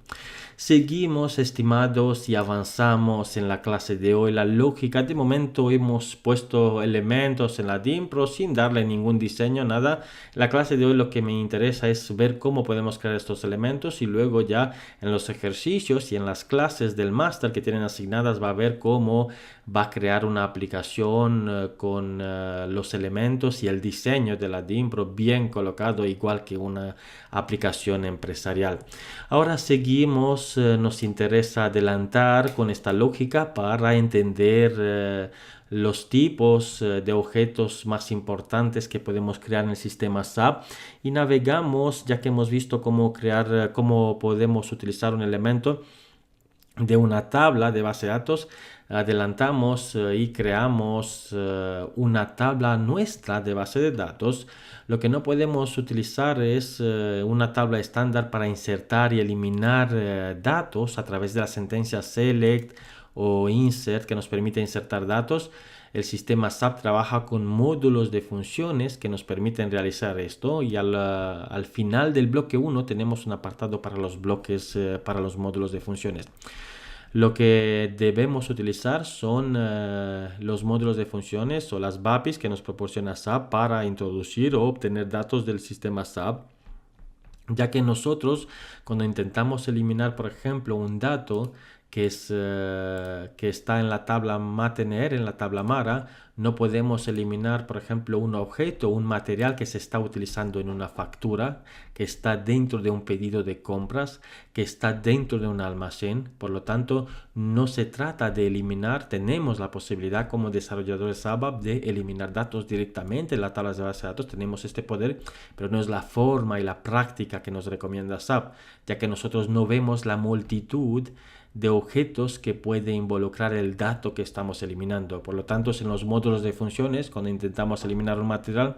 Seguimos, estimados, y avanzamos en la clase de hoy. La lógica, de momento hemos puesto elementos en la Dimpro sin darle ningún diseño, nada. La clase de hoy lo que me interesa es ver cómo podemos crear estos elementos, y luego ya en los ejercicios y en las clases del máster que tienen asignadas va a ver cómo va a crear una aplicación con los elementos y el diseño de la Dimpro bien colocado, igual que una aplicación empresarial. Ahora seguimos, nos interesa adelantar con esta lógica para entender los tipos de objetos más importantes que podemos crear en el sistema SAP, y navegamos, ya que hemos visto cómo crear, cómo podemos utilizar un elemento de una tabla de base de datos. Adelantamos y creamos una tabla nuestra de base de datos. Lo que no podemos utilizar es una tabla estándar para insertar y eliminar datos a través de la sentencia select o insert, que nos permite insertar datos. El sistema SAP trabaja con módulos de funciones que nos permiten realizar esto, y al final del bloque 1 tenemos un apartado para los bloques, para los módulos de funciones. Lo que debemos utilizar son los módulos de funciones o las BAPIs que nos proporciona SAP para introducir o obtener datos del sistema SAP, ya que nosotros, cuando intentamos eliminar, por ejemplo, un dato que está en la tabla MATENER, en la tabla MARA, no podemos eliminar, por ejemplo, un objeto, un material que se está utilizando en una factura, que está dentro de un pedido de compras, que está dentro de un almacén. Por lo tanto, no se trata de eliminar. Tenemos la posibilidad como desarrolladores ABAP de eliminar datos directamente en las tablas de base de datos. Tenemos este poder, pero no es la forma y la práctica que nos recomienda SAP, ya que nosotros no vemos la multitud de objetos que puede involucrar el dato que estamos eliminando. Por lo tanto, en los módulos de funciones, cuando intentamos eliminar un material,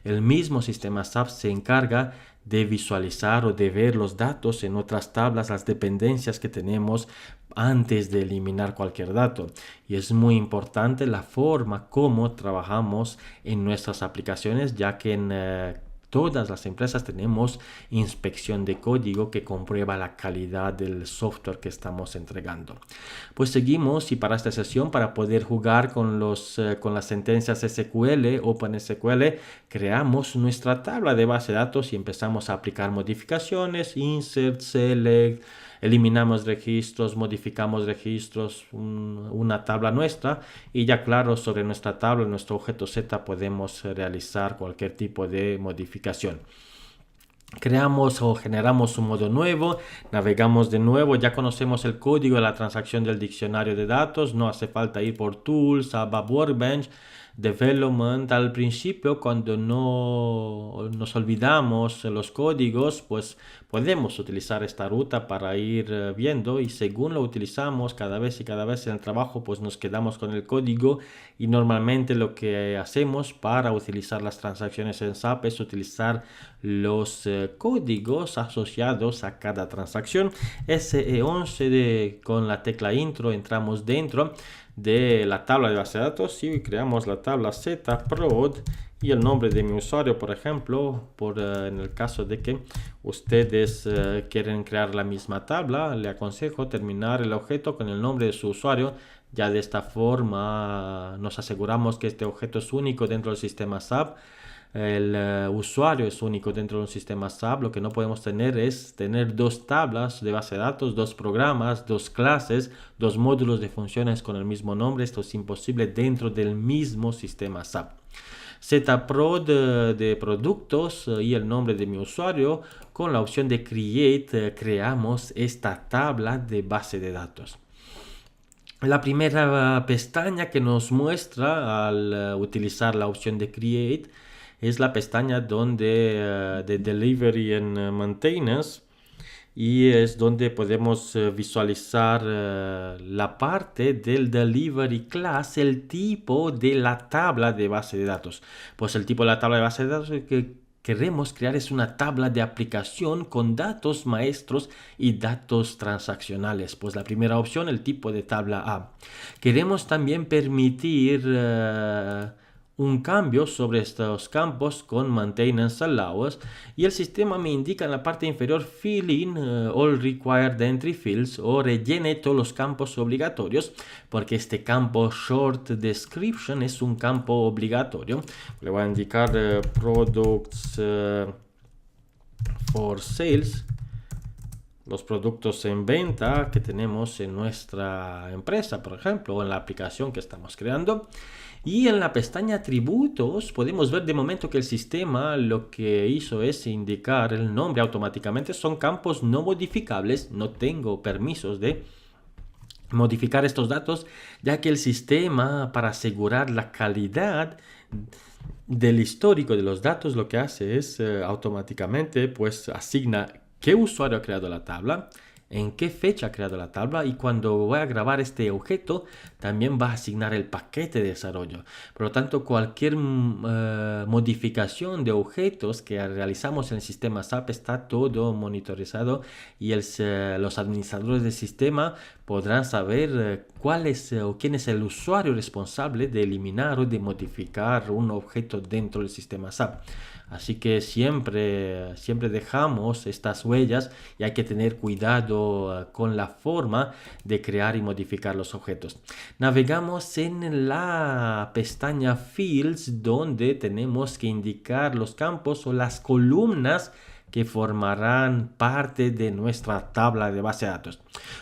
el mismo sistema SAP se encarga de visualizar o de ver los datos en otras tablas, las dependencias que tenemos antes de eliminar cualquier dato. Y es muy importante la forma como trabajamos en nuestras aplicaciones, ya que en todas las empresas tenemos inspección de código que comprueba la calidad del software que estamos entregando. Pues seguimos, y para esta sesión, para poder jugar con las sentencias SQL, OpenSQL, creamos nuestra tabla de base de datos y empezamos a aplicar modificaciones, insert, select, eliminamos registros, modificamos registros, una tabla nuestra, y ya claro, sobre nuestra tabla, nuestro objeto Z, podemos realizar cualquier tipo de modificación. Creamos o generamos un modo nuevo, navegamos de nuevo, ya conocemos el código de la transacción del diccionario de datos, no hace falta ir por Tools, ABAP Workbench, Development. Al principio, cuando no nos olvidamos los códigos, pues podemos utilizar esta ruta para ir viendo, y según lo utilizamos cada vez en el trabajo, pues nos quedamos con el código. Y normalmente lo que hacemos para utilizar las transacciones en SAP es utilizar los códigos asociados a cada transacción. SE11 con la tecla intro entramos dentro de la tabla de base de datos y creamos la tabla zprod y el nombre de mi usuario, por ejemplo, en el caso de que ustedes quieren crear la misma tabla, le aconsejo terminar el objeto con el nombre de su usuario. Ya de esta forma nos aseguramos que este objeto es único dentro del sistema SAP. El usuario es único dentro de un sistema SAP. Lo que no podemos tener es tener dos tablas de base de datos, dos programas, dos clases, dos módulos de funciones con el mismo nombre. Esto es imposible dentro del mismo sistema SAP. Zprod de productos y el nombre de mi usuario. Con la opción de Create creamos esta tabla de base de datos. La primera pestaña que nos muestra al utilizar la opción de Create es la pestaña donde de Delivery and Maintenance, y es donde podemos visualizar la parte del Delivery Class, el tipo de la tabla de base de datos. Pues el tipo de la tabla de base de datos que queremos crear es una tabla de aplicación con datos maestros y datos transaccionales. Pues la primera opción, el tipo de tabla A. Queremos también permitir un cambio sobre estos campos con Maintenance Allowance y el sistema me indica en la parte inferior Fill in all required entry fields o rellene todos los campos obligatorios, porque este campo Short Description es un campo obligatorio. Le voy a indicar Products for Sales, los productos en venta que tenemos en nuestra empresa, por ejemplo, o en la aplicación que estamos creando. Y en la pestaña Atributos podemos ver de momento que el sistema lo que hizo es indicar el nombre automáticamente. Son campos no modificables, no tengo permisos de modificar estos datos, ya que el sistema, para asegurar la calidad del histórico de los datos, lo que hace es automáticamente pues asigna qué usuario ha creado la tabla, en qué fecha ha creado la tabla, y cuando voy a grabar este objeto también va a asignar el paquete de desarrollo. Por lo tanto, cualquier modificación de objetos que realizamos en el sistema SAP está todo monitorizado y los administradores del sistema podrán saber cuál es o quién es el usuario responsable de eliminar o de modificar un objeto dentro del sistema SAP. Así que siempre dejamos estas huellas y hay que tener cuidado con la forma de crear y modificar los objetos. Navegamos en la pestaña Fields, donde tenemos que indicar los campos o las columnas que formarán parte de nuestra tabla de base de datos.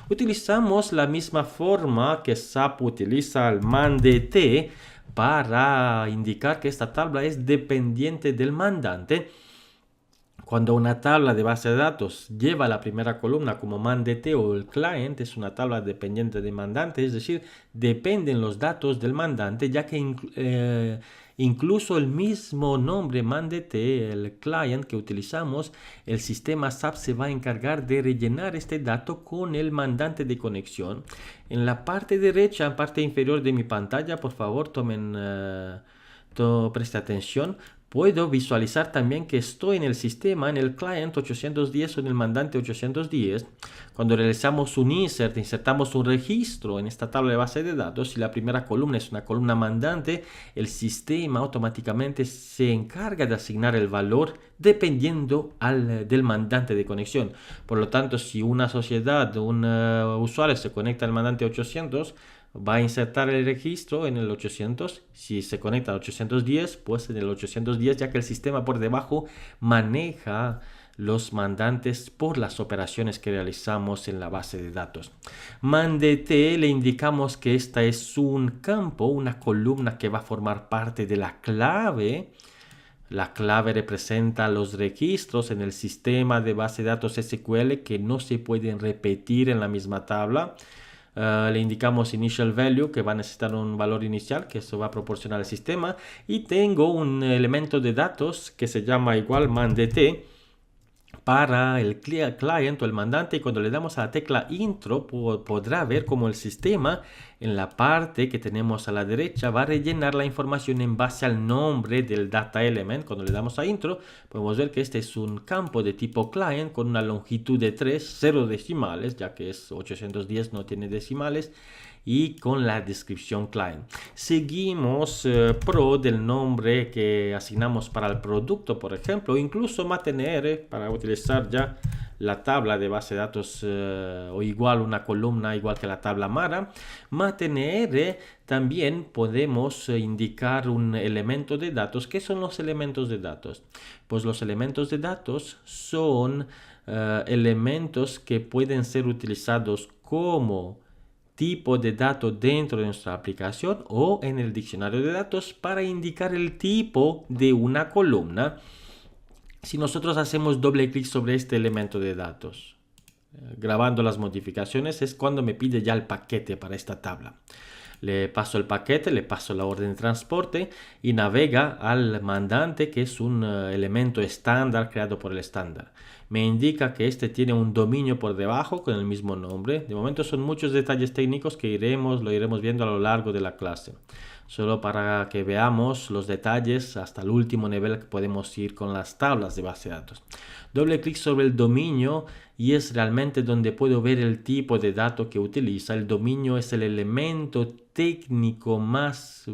Utilizamos la misma forma que SAP utiliza el ManDT para indicar que esta tabla es dependiente del mandante. Cuando una tabla de base de datos lleva la primera columna como ManDT o el client, es una tabla dependiente del mandante, es decir, dependen los datos del mandante, ya que incluso el mismo nombre ManDT, el client que utilizamos, el sistema SAP se va a encargar de rellenar este dato con el mandante de conexión. En la parte derecha, en parte inferior de mi pantalla, por favor, preste atención. Puedo visualizar también que estoy en el sistema, en el client 810 o en el mandante 810. Cuando realizamos un insert, insertamos un registro en esta tabla de base de datos. Si la primera columna es una columna mandante, el sistema automáticamente se encarga de asignar el valor dependiendo del mandante de conexión. Por lo tanto, si una sociedad, un usuario se conecta al mandante 800, va a insertar el registro en el 800. Si se conecta al 810, pues en el 810, ya que el sistema por debajo maneja los mandantes por las operaciones que realizamos en la base de datos. ManDT le indicamos que esta es un campo, una columna que va a formar parte de la clave. La clave representa los registros en el sistema de base de datos SQL que no se pueden repetir en la misma tabla. Le indicamos initial value, que va a necesitar un valor inicial, que eso va a proporcionar el sistema, y tengo un elemento de datos que se llama igual ManDT para el client o el mandante, y cuando le damos a la tecla intro podrá ver cómo el sistema en la parte que tenemos a la derecha va a rellenar la información en base al nombre del data element. Cuando le damos a intro podemos ver que este es un campo de tipo client con una longitud de 3, 0 decimales, ya que es 810, no tiene decimales, y con la descripción client. Seguimos pro del nombre que asignamos para el producto, por ejemplo, incluso mantener para utilizar ya la tabla de base de datos o igual una columna igual que la tabla Mara. Mantener también podemos indicar un elemento de datos. ¿Qué son los elementos de datos? Pues los elementos de datos son elementos que pueden ser utilizados como tipo de dato dentro de nuestra aplicación o en el diccionario de datos para indicar el tipo de una columna. Si nosotros hacemos doble clic sobre este elemento de datos, grabando las modificaciones, es cuando me pide ya el paquete para esta tabla. Le paso el paquete, le paso la orden de transporte y navega al mandante, que es un elemento estándar creado por el estándar. Me indica que este tiene un dominio por debajo con el mismo nombre. De momento son muchos detalles técnicos que lo iremos viendo a lo largo de la clase. Solo para que veamos los detalles hasta el último nivel que podemos ir con las tablas de base de datos. Doble clic sobre el dominio y es realmente donde puedo ver el tipo de dato que utiliza. El dominio es el elemento técnico más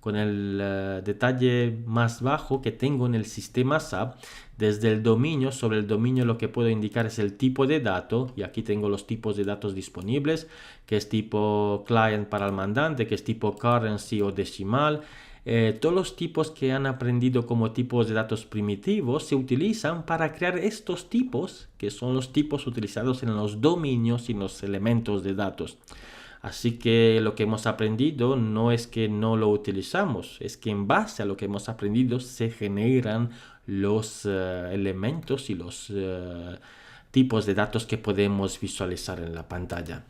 con el detalle más bajo que tengo en el sistema SAP. Desde el dominio, sobre el dominio lo que puedo indicar es el tipo de dato, y aquí tengo los tipos de datos disponibles, que es tipo client para el mandante, que es tipo currency o decimal. Todos los tipos que han aprendido como tipos de datos primitivos se utilizan para crear estos tipos, que son los tipos utilizados en los dominios y los elementos de datos. Así que lo que hemos aprendido no es que no lo utilizamos, es que en base a lo que hemos aprendido se generan los elementos y los tipos de datos que podemos visualizar en la pantalla.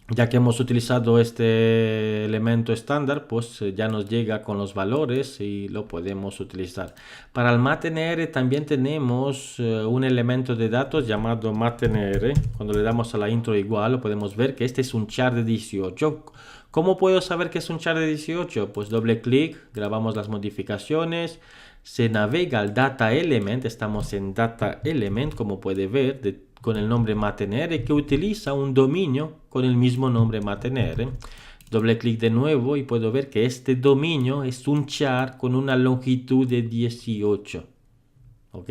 Ya que hemos utilizado este elemento estándar, pues ya nos llega con los valores y lo podemos utilizar. Para el MathNR también tenemos un elemento de datos llamado MathNR. Cuando le damos a la intro igual, podemos ver que este es un char de 18. ¿Cómo puedo saber que es un char de 18? Pues doble clic, grabamos las modificaciones, se navega al Data Element, estamos en Data Element, como puede ver, con el nombre MathNR, que utiliza un dominio con el mismo nombre MathNR. Doble clic de nuevo y puedo ver que este dominio es un char con una longitud de 18. ¿Ok?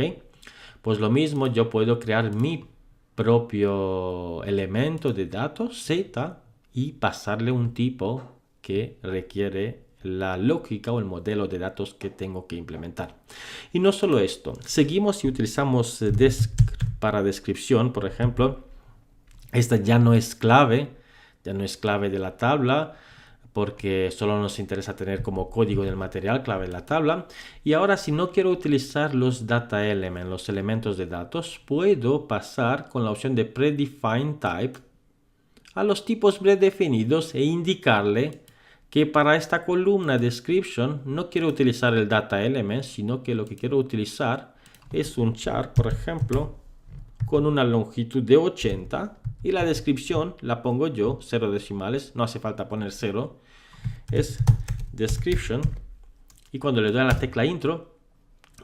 Pues lo mismo, yo puedo crear mi propio elemento de datos Z y pasarle un tipo que requiere la lógica o el modelo de datos que tengo que implementar. Y no solo esto, seguimos y utilizamos para descripción, por ejemplo. Esta ya no es clave de la tabla, porque solo nos interesa tener como código del material clave de la tabla. Y ahora, si no quiero utilizar los data element, los elementos de datos, puedo pasar con la opción de predefined type a los tipos predefinidos e indicarle que para esta columna description no quiero utilizar el data element, sino que lo que quiero utilizar es un char, por ejemplo, con una longitud de 80, y la descripción la pongo yo, 0 decimales, no hace falta poner 0, es description, y cuando le doy a la tecla intro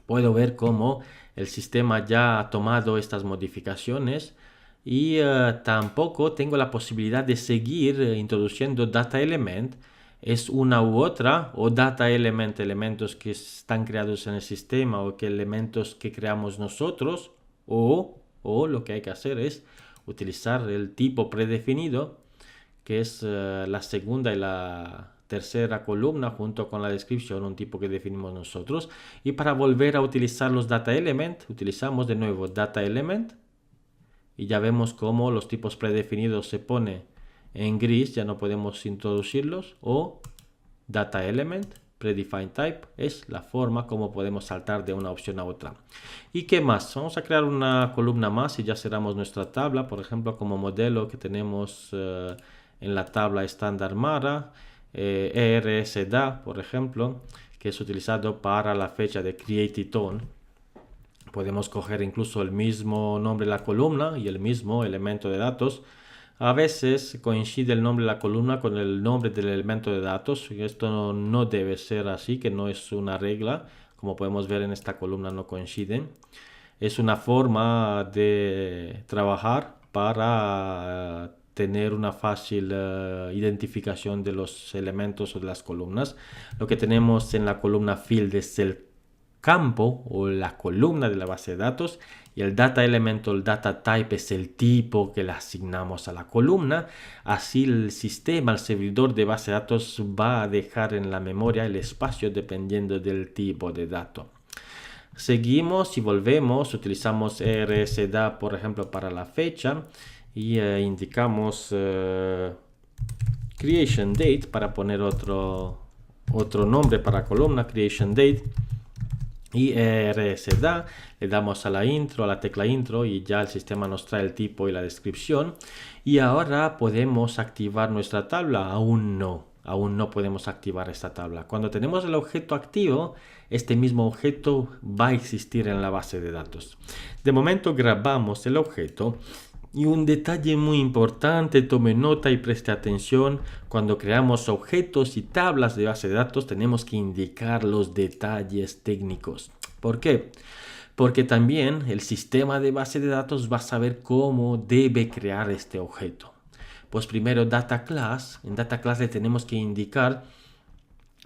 puedo ver cómo el sistema ya ha tomado estas modificaciones, y tampoco tengo la posibilidad de seguir introduciendo data element. Es una u otra, o data element, elementos que están creados en el sistema o que elementos que creamos nosotros, o lo que hay que hacer es utilizar el tipo predefinido, que es la segunda y la tercera columna junto con la descripción, un tipo que definimos nosotros. Y para volver a utilizar los data element, utilizamos de nuevo data element, y ya vemos cómo los tipos predefinidos se pone en gris, ya no podemos introducirlos, o data element, predefined type, es la forma como podemos saltar de una opción a otra. ¿Y qué más? Vamos a crear una columna más y ya cerramos nuestra tabla, por ejemplo, como modelo que tenemos en la tabla estándar Mara, ERSDA, por ejemplo, que es utilizado para la fecha de created on. Podemos coger incluso el mismo nombre de la columna y el mismo elemento de datos. A veces coincide el nombre de la columna con el nombre del elemento de datos. Esto no debe ser así, que no es una regla. Como podemos ver en esta columna no coinciden. Es una forma de trabajar para tener una fácil identificación de los elementos o de las columnas. Lo que tenemos en la columna field es el campo o la columna de la base de datos, y el data element o el data type es el tipo que le asignamos a la columna. Así el sistema, el servidor de base de datos, va a dejar en la memoria el espacio dependiendo del tipo de dato. Seguimos y volvemos, utilizamos ERSDA, por ejemplo, para la fecha, y indicamos creation date para poner otro nombre para columna, creation date. Y ERSDA, le damos a la intro, a la tecla intro, y ya el sistema nos trae el tipo y la descripción. Y ahora podemos activar nuestra tabla. Aún no podemos activar esta tabla. Cuando tenemos el objeto activo, este mismo objeto va a existir en la base de datos. De momento grabamos el objeto. Y un detalle muy importante, tome nota y preste atención: cuando creamos objetos y tablas de base de datos tenemos que indicar los detalles técnicos. ¿Por qué? Porque también el sistema de base de datos va a saber cómo debe crear este objeto. Pues primero data class, en data class le tenemos que indicar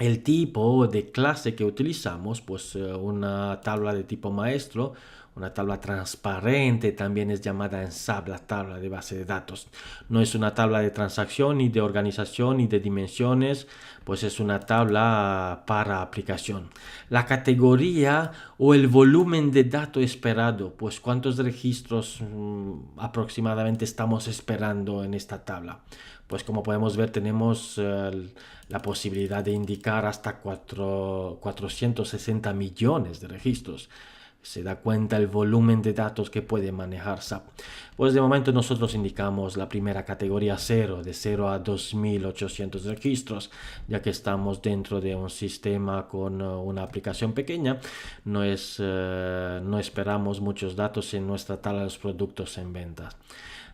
el tipo de clase que utilizamos, pues una tabla de tipo maestro, una tabla transparente, también es llamada en SAP la tabla de base de datos. No es una tabla de transacción, ni de organización, ni de dimensiones, pues es una tabla para aplicación. La categoría o el volumen de datos esperado, pues cuántos registros aproximadamente estamos esperando en esta tabla. Pues como podemos ver tenemos la posibilidad de indicar hasta 460 millones de registros. Se da cuenta el volumen de datos que puede manejar SAP. Pues de momento nosotros indicamos la primera categoría 0, de 0 a 2800 registros, ya que estamos dentro de un sistema con una aplicación pequeña. No esperamos muchos datos en nuestra tabla de los productos en ventas.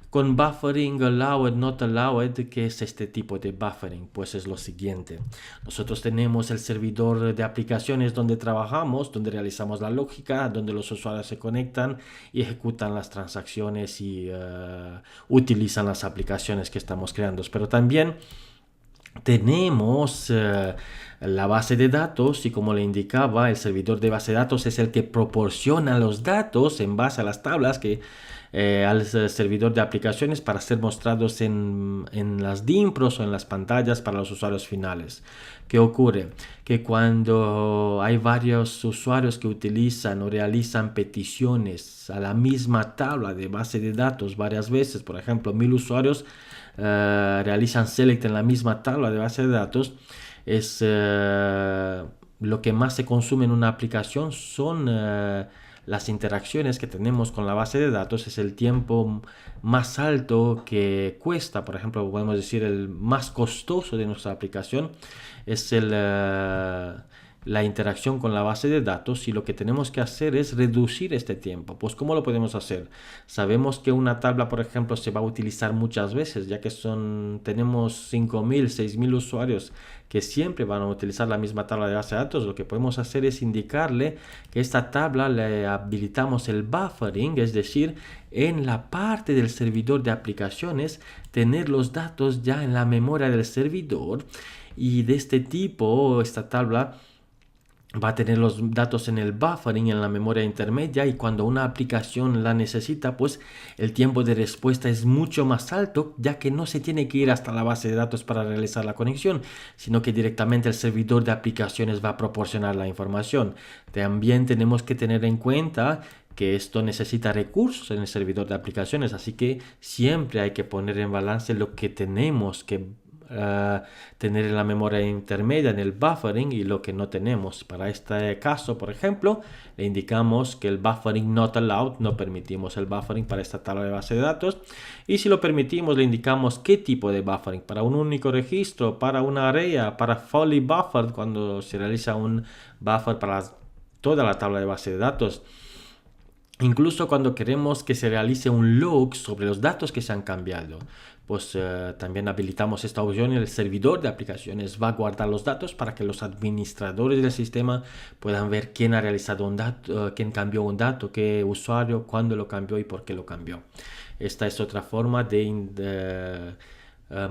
Con buffering allowed, not allowed, ¿qué es este tipo de buffering? Pues es lo siguiente. Nosotros tenemos el servidor de aplicaciones donde trabajamos, donde realizamos la lógica, donde los usuarios se conectan y ejecutan las transacciones y utilizan las aplicaciones que estamos creando. Pero también tenemos la base de datos y, como le indicaba, el servidor de base de datos es el que proporciona los datos en base a las tablas que al servidor de aplicaciones para ser mostrados en las DIMPROS o en las pantallas para los usuarios finales. ¿Qué ocurre? Que cuando hay varios usuarios que utilizan o realizan peticiones a la misma tabla de base de datos varias veces, por ejemplo, 1000 usuarios realizan select en la misma tabla de base de datos, es lo que más se consume en una aplicación son las interacciones que tenemos con la base de datos. Es el tiempo más alto que cuesta, por ejemplo, podemos decir el más costoso de nuestra aplicación es la interacción con la base de datos, y lo que tenemos que hacer es reducir este tiempo. Pues ¿cómo lo podemos hacer? Sabemos que una tabla, por ejemplo, se va a utilizar muchas veces, ya que tenemos 5000, 6000 usuarios que siempre van a utilizar la misma tabla de base de datos. Lo que podemos hacer es indicarle que esta tabla le habilitamos el buffering, es decir, en la parte del servidor de aplicaciones tener los datos ya en la memoria del servidor, y de este tipo esta tabla va a tener los datos en el buffering, en la memoria intermedia, y cuando una aplicación la necesita, pues el tiempo de respuesta es mucho más alto, ya que no se tiene que ir hasta la base de datos para realizar la conexión, sino que directamente el servidor de aplicaciones va a proporcionar la información. También tenemos que tener en cuenta que esto necesita recursos en el servidor de aplicaciones, así que siempre hay que poner en balance lo que tenemos que tener en la memoria intermedia, en el buffering, y lo que no tenemos. Para este caso, por ejemplo, le indicamos que el buffering not allowed, no permitimos el buffering para esta tabla de base de datos, y si lo permitimos le indicamos qué tipo de buffering: para un único registro, para una area, para fully buffered, cuando se realiza un buffer para toda la tabla de base de datos. Incluso cuando queremos que se realice un log sobre los datos que se han cambiado, pues también habilitamos esta opción, y el servidor de aplicaciones va a guardar los datos para que los administradores del sistema puedan ver quién ha realizado un dato, quién cambió un dato, qué usuario, cuándo lo cambió y por qué lo cambió. Esta es otra forma de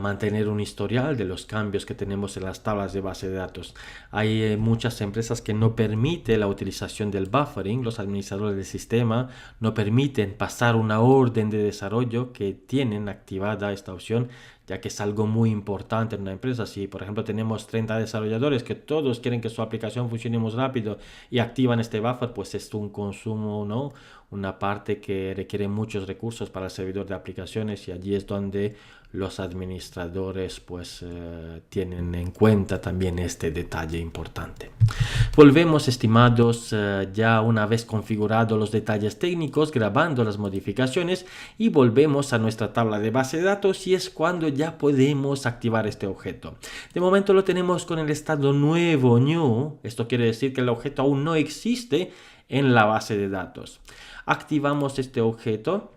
mantener un historial de los cambios que tenemos en las tablas de base de datos. Hay muchas empresas que no permiten la utilización del buffering. Los administradores del sistema no permiten pasar una orden de desarrollo que tienen activada esta opción, ya que es algo muy importante en una empresa. Si por ejemplo tenemos 30 desarrolladores que todos quieren que su aplicación funcione más rápido y activan este buffer, pues es un consumo, ¿no? Una parte que requiere muchos recursos para el servidor de aplicaciones, y allí es donde los administradores pues tienen en cuenta también este detalle importante. Volvemos, estimados, ya una vez configurados los detalles técnicos, grabando las modificaciones, y volvemos a nuestra tabla de base de datos, y es cuando ya podemos activar este objeto. De momento lo tenemos con el estado nuevo, new. Esto quiere decir que el objeto aún no existe en la base de datos. Activamos este objeto,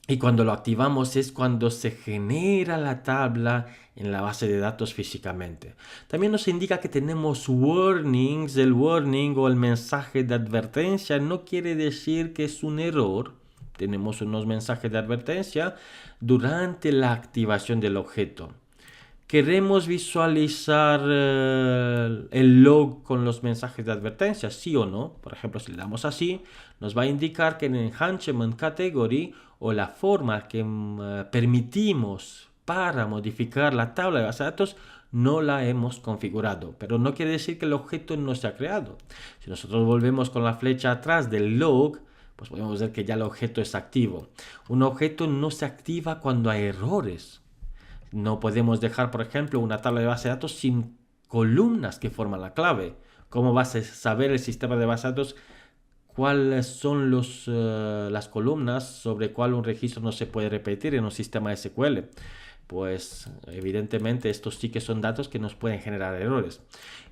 y cuando lo activamos es cuando se genera la tabla en la base de datos físicamente. También nos indica que tenemos warnings. El warning o el mensaje de advertencia no quiere decir que es un error. Tenemos unos mensajes de advertencia durante la activación del objeto. ¿Queremos visualizar el log con los mensajes de advertencia? ¿Sí o no? Por ejemplo, si le damos así, nos va a indicar que en Enhancement Category o la forma que permitimos para modificar la tabla de base de datos no la hemos configurado, pero no quiere decir que el objeto no se ha creado. Si nosotros volvemos con la flecha atrás del log, pues podemos ver que ya el objeto es activo. Un objeto no se activa cuando hay errores. No podemos dejar, por ejemplo, una tabla de base de datos sin columnas que forman la clave. ¿Cómo va a saber el sistema de base de datos cuáles son las columnas sobre cuál un registro no se puede repetir en un sistema SQL? Pues evidentemente estos sí que son datos que nos pueden generar errores.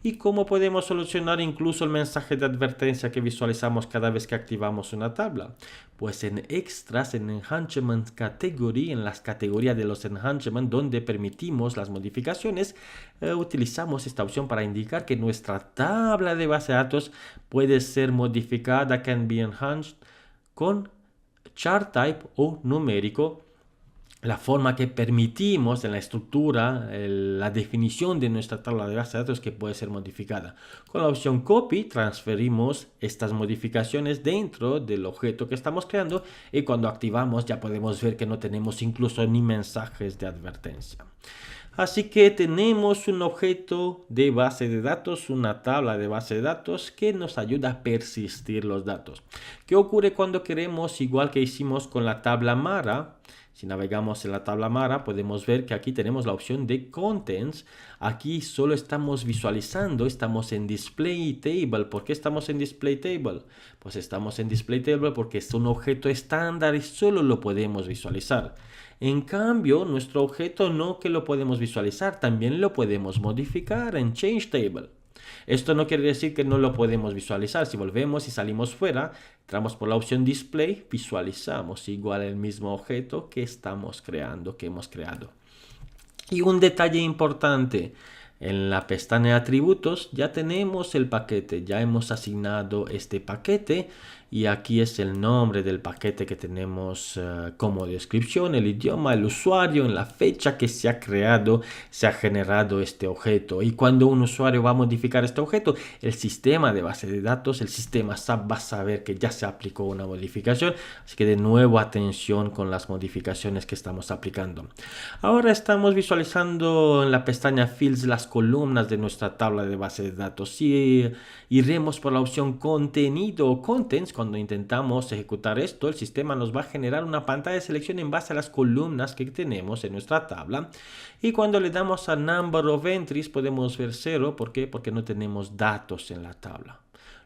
¿Y cómo podemos solucionar incluso el mensaje de advertencia que visualizamos cada vez que activamos una tabla? Pues en extras, en Enhancement Category, en las categorías de los Enhancement donde permitimos las modificaciones, utilizamos esta opción para indicar que nuestra tabla de base de datos puede ser modificada, can be enhanced, con chart type o numérico. La forma que permitimos en la estructura, la definición de nuestra tabla de base de datos que puede ser modificada. Con la opción Copy transferimos estas modificaciones dentro del objeto que estamos creando y cuando activamos ya podemos ver que no tenemos incluso ni mensajes de advertencia. Así que tenemos un objeto de base de datos, una tabla de base de datos que nos ayuda a persistir los datos. ¿Qué ocurre cuando queremos, igual que hicimos con la tabla Mara? Si navegamos en la tabla Mara podemos ver que aquí tenemos la opción de Contents. Aquí solo estamos visualizando, estamos en Display Table. ¿Por qué estamos en Display Table? Pues estamos en Display Table porque es un objeto estándar y solo lo podemos visualizar. En cambio, nuestro objeto no que lo podemos visualizar, también lo podemos modificar en Change Table. Esto no quiere decir que no lo podemos visualizar. Si volvemos y salimos fuera, entramos por la opción Display, visualizamos igual el mismo objeto que estamos creando, que hemos creado. Y un detalle importante, en la pestaña de atributos ya tenemos el paquete, ya hemos asignado este paquete y aquí es el nombre del paquete que tenemos como descripción, el idioma, el usuario, en la fecha que se ha creado, se ha generado este objeto. Y cuando un usuario va a modificar este objeto, el sistema de base de datos, el sistema SAP va a saber que ya se aplicó una modificación. Así que de nuevo atención con las modificaciones que estamos aplicando. Ahora estamos visualizando en la pestaña Fields las columnas de nuestra tabla de base de datos. Si iremos por la opción Contenido o Contents, cuando intentamos ejecutar esto, el sistema nos va a generar una pantalla de selección en base a las columnas que tenemos en nuestra tabla. Y cuando le damos a Number of Entries podemos ver 0. ¿Por qué? Porque no tenemos datos en la tabla.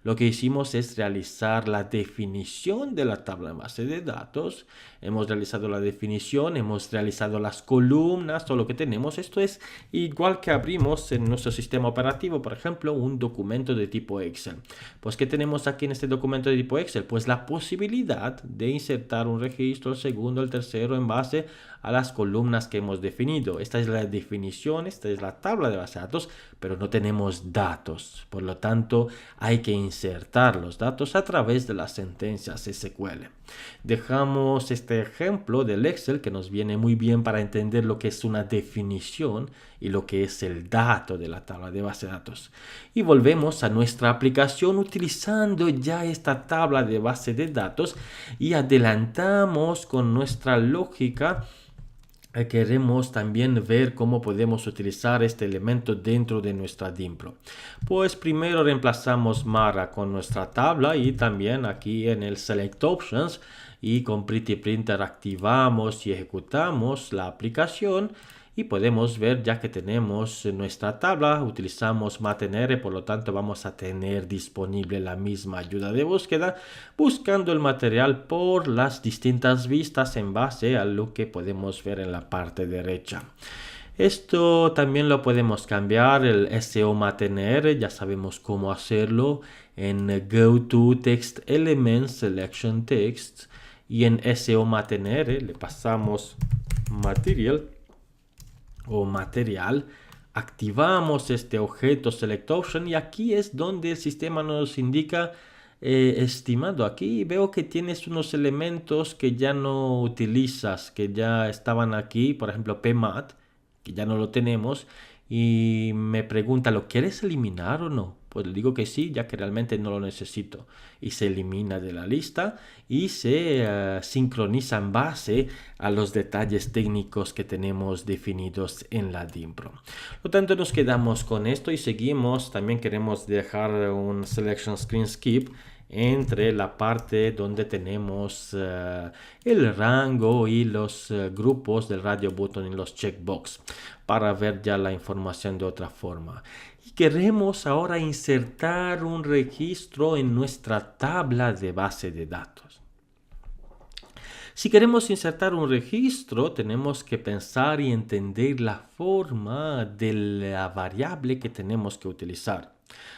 Lo que hicimos es realizar la definición de la tabla en base de datos. Hemos realizado la definición, hemos realizado las columnas, todo lo que tenemos. Esto es igual que abrimos en nuestro sistema operativo, por ejemplo, un documento de tipo Excel. Pues, ¿qué tenemos aquí en este documento de tipo Excel? Pues la posibilidad de insertar un registro, el segundo, el tercero, en base a las columnas que hemos definido. Esta es la definición, esta es la tabla de base de datos, pero no tenemos datos. Por lo tanto, hay que insertar los datos a través de las sentencias SQL. Dejamos este ejemplo del Excel que nos viene muy bien para entender lo que es una definición y lo que es el dato de la tabla de base de datos. Y volvemos a nuestra aplicación utilizando ya esta tabla de base de datos y adelantamos con nuestra lógica. Queremos también ver cómo podemos utilizar este elemento dentro de nuestra Dimpro. Pues primero reemplazamos Mara con nuestra tabla y también aquí en el Select Options y con Pretty Printer activamos y ejecutamos la aplicación. Y podemos ver ya que tenemos nuestra tabla, utilizamos MatenR, por lo tanto vamos a tener disponible la misma ayuda de búsqueda, buscando el material por las distintas vistas en base a lo que podemos ver en la parte derecha. Esto también lo podemos cambiar, el SEO MatenR, ya sabemos cómo hacerlo en Go to Text Element Selection Text y en SEO MatenR le pasamos Material o material, activamos este objeto Select Option y aquí es donde el sistema nos indica, estimado, aquí veo que tienes unos elementos que ya no utilizas, que ya estaban aquí, por ejemplo PMAT, que ya no lo tenemos, y me pregunta, ¿lo quieres eliminar o no? Pues le digo que sí, ya que realmente no lo necesito. Y se elimina de la lista y se sincroniza en base a los detalles técnicos que tenemos definidos en la Dimpro. Por lo tanto, nos quedamos con esto y seguimos. También queremos dejar un Selection Screen Skip entre la parte donde tenemos el rango y los grupos del radio button y los checkbox para ver ya la información de otra forma. Y queremos ahora insertar un registro en nuestra tabla de base de datos. Si queremos insertar un registro, tenemos que pensar y entender la forma de la variable que tenemos que utilizar.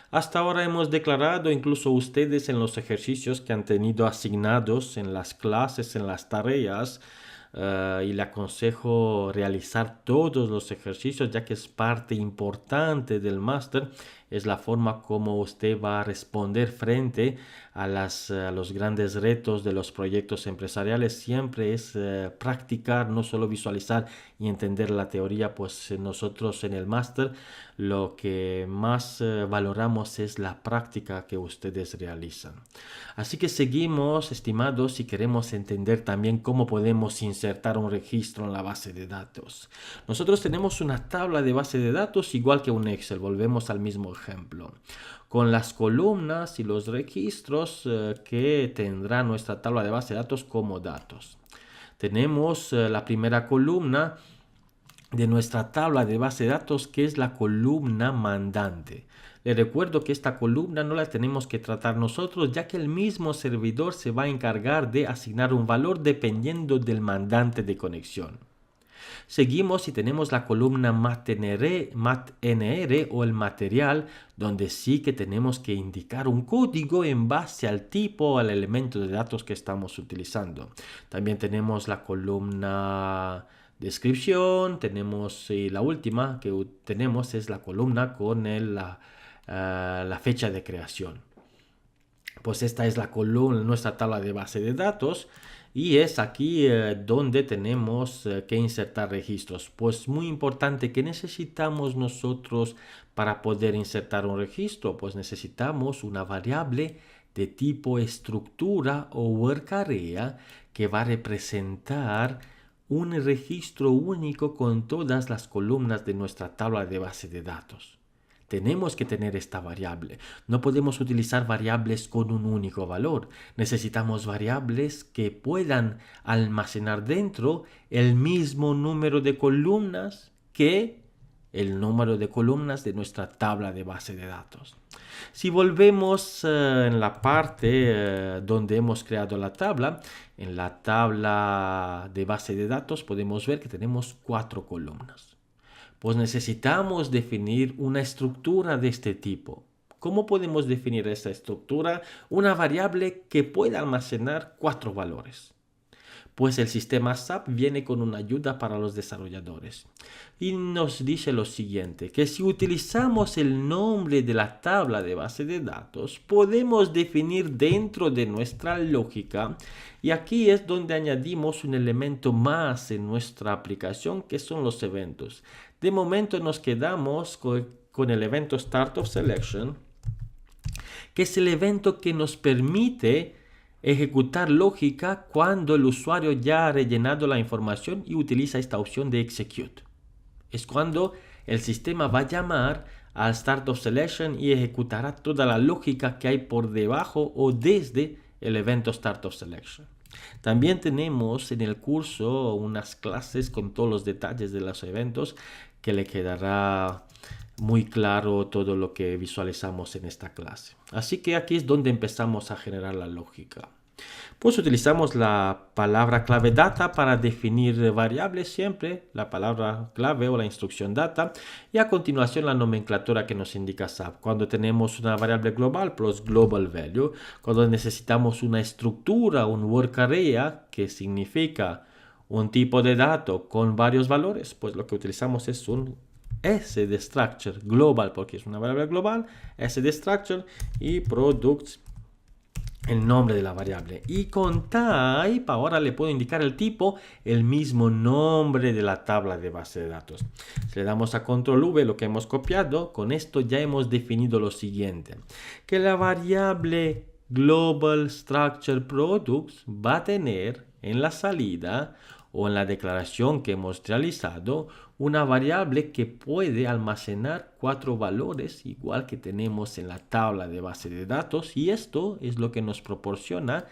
Hasta ahora hemos declarado, incluso ustedes en los ejercicios que han tenido asignados en las clases, en las tareas, y le aconsejo realizar todos los ejercicios ya que es parte importante del máster, es la forma como usted va a responder frente a los grandes retos de los proyectos empresariales. Siempre es practicar, no solo visualizar y entender la teoría, pues nosotros en el máster lo que más valoramos es la práctica que ustedes realizan. Así que seguimos, estimados, y queremos entender también cómo podemos insertar un registro en la base de datos. Nosotros tenemos una tabla de base de datos igual que un Excel, volvemos al mismo ejemplo, con las columnas y los registros que tendrá nuestra tabla de base de datos como datos. Tenemos la primera columna de nuestra tabla de base de datos, que es la columna mandante. Les recuerdo que esta columna no la tenemos que tratar nosotros, ya que el mismo servidor se va a encargar de asignar un valor dependiendo del mandante de conexión. Seguimos y tenemos la columna matnr o el material, donde sí que tenemos que indicar un código en base al tipo o al elemento de datos que estamos utilizando. También tenemos la columna descripción, tenemos la última que tenemos es la columna con la fecha de creación. Pues esta es la columna, nuestra tabla de base de datos, y es aquí donde tenemos que insertar registros. Pues muy importante, ¿qué necesitamos nosotros para poder insertar un registro? Pues necesitamos una variable de tipo estructura o workarea que va a representar un registro único con todas las columnas de nuestra tabla de base de datos. Tenemos que tener esta variable. No podemos utilizar variables con un único valor. Necesitamos variables que puedan almacenar dentro el mismo número de columnas que el número de columnas de nuestra tabla de base de datos. Si volvemos en la parte donde hemos creado la tabla, en la tabla de base de datos podemos ver que tenemos 4 columnas. Pues necesitamos definir una estructura de este tipo. ¿Cómo podemos definir esta estructura? Una variable que pueda almacenar 4 valores. Pues el sistema SAP viene con una ayuda para los desarrolladores y nos dice lo siguiente, que si utilizamos el nombre de la tabla de base de datos, podemos definir dentro de nuestra lógica, y aquí es donde añadimos un elemento más en nuestra aplicación, que son los eventos. De momento nos quedamos con el evento Start of Selection, que es el evento que nos permite ejecutar lógica cuando el usuario ya ha rellenado la información y utiliza esta opción de Execute. Es cuando el sistema va a llamar al Start of Selection y ejecutará toda la lógica que hay por debajo o desde el evento Start of Selection. También tenemos en el curso unas clases con todos los detalles de los eventos que le quedará muy claro todo lo que visualizamos en esta clase. Así que aquí es donde empezamos a generar la lógica. Pues utilizamos la palabra clave data para definir variables, siempre la palabra clave o la instrucción data, y a continuación la nomenclatura que nos indica SAP. Cuando tenemos una variable global, plus global value. Cuando necesitamos una estructura, un workarea, que significa un tipo de dato con varios valores, pues lo que utilizamos es un S de structure global, porque es una variable global, S de structure, y products el nombre de la variable. Y con type ahora le puedo indicar el tipo, el mismo nombre de la tabla de base de datos. Si le damos a control V lo que hemos copiado, con esto ya hemos definido lo siguiente, que la variable global structure products va a tener en la salida o en la declaración que hemos realizado una variable que puede almacenar 4 valores igual que tenemos en la tabla de base de datos, y esto es lo que nos proporciona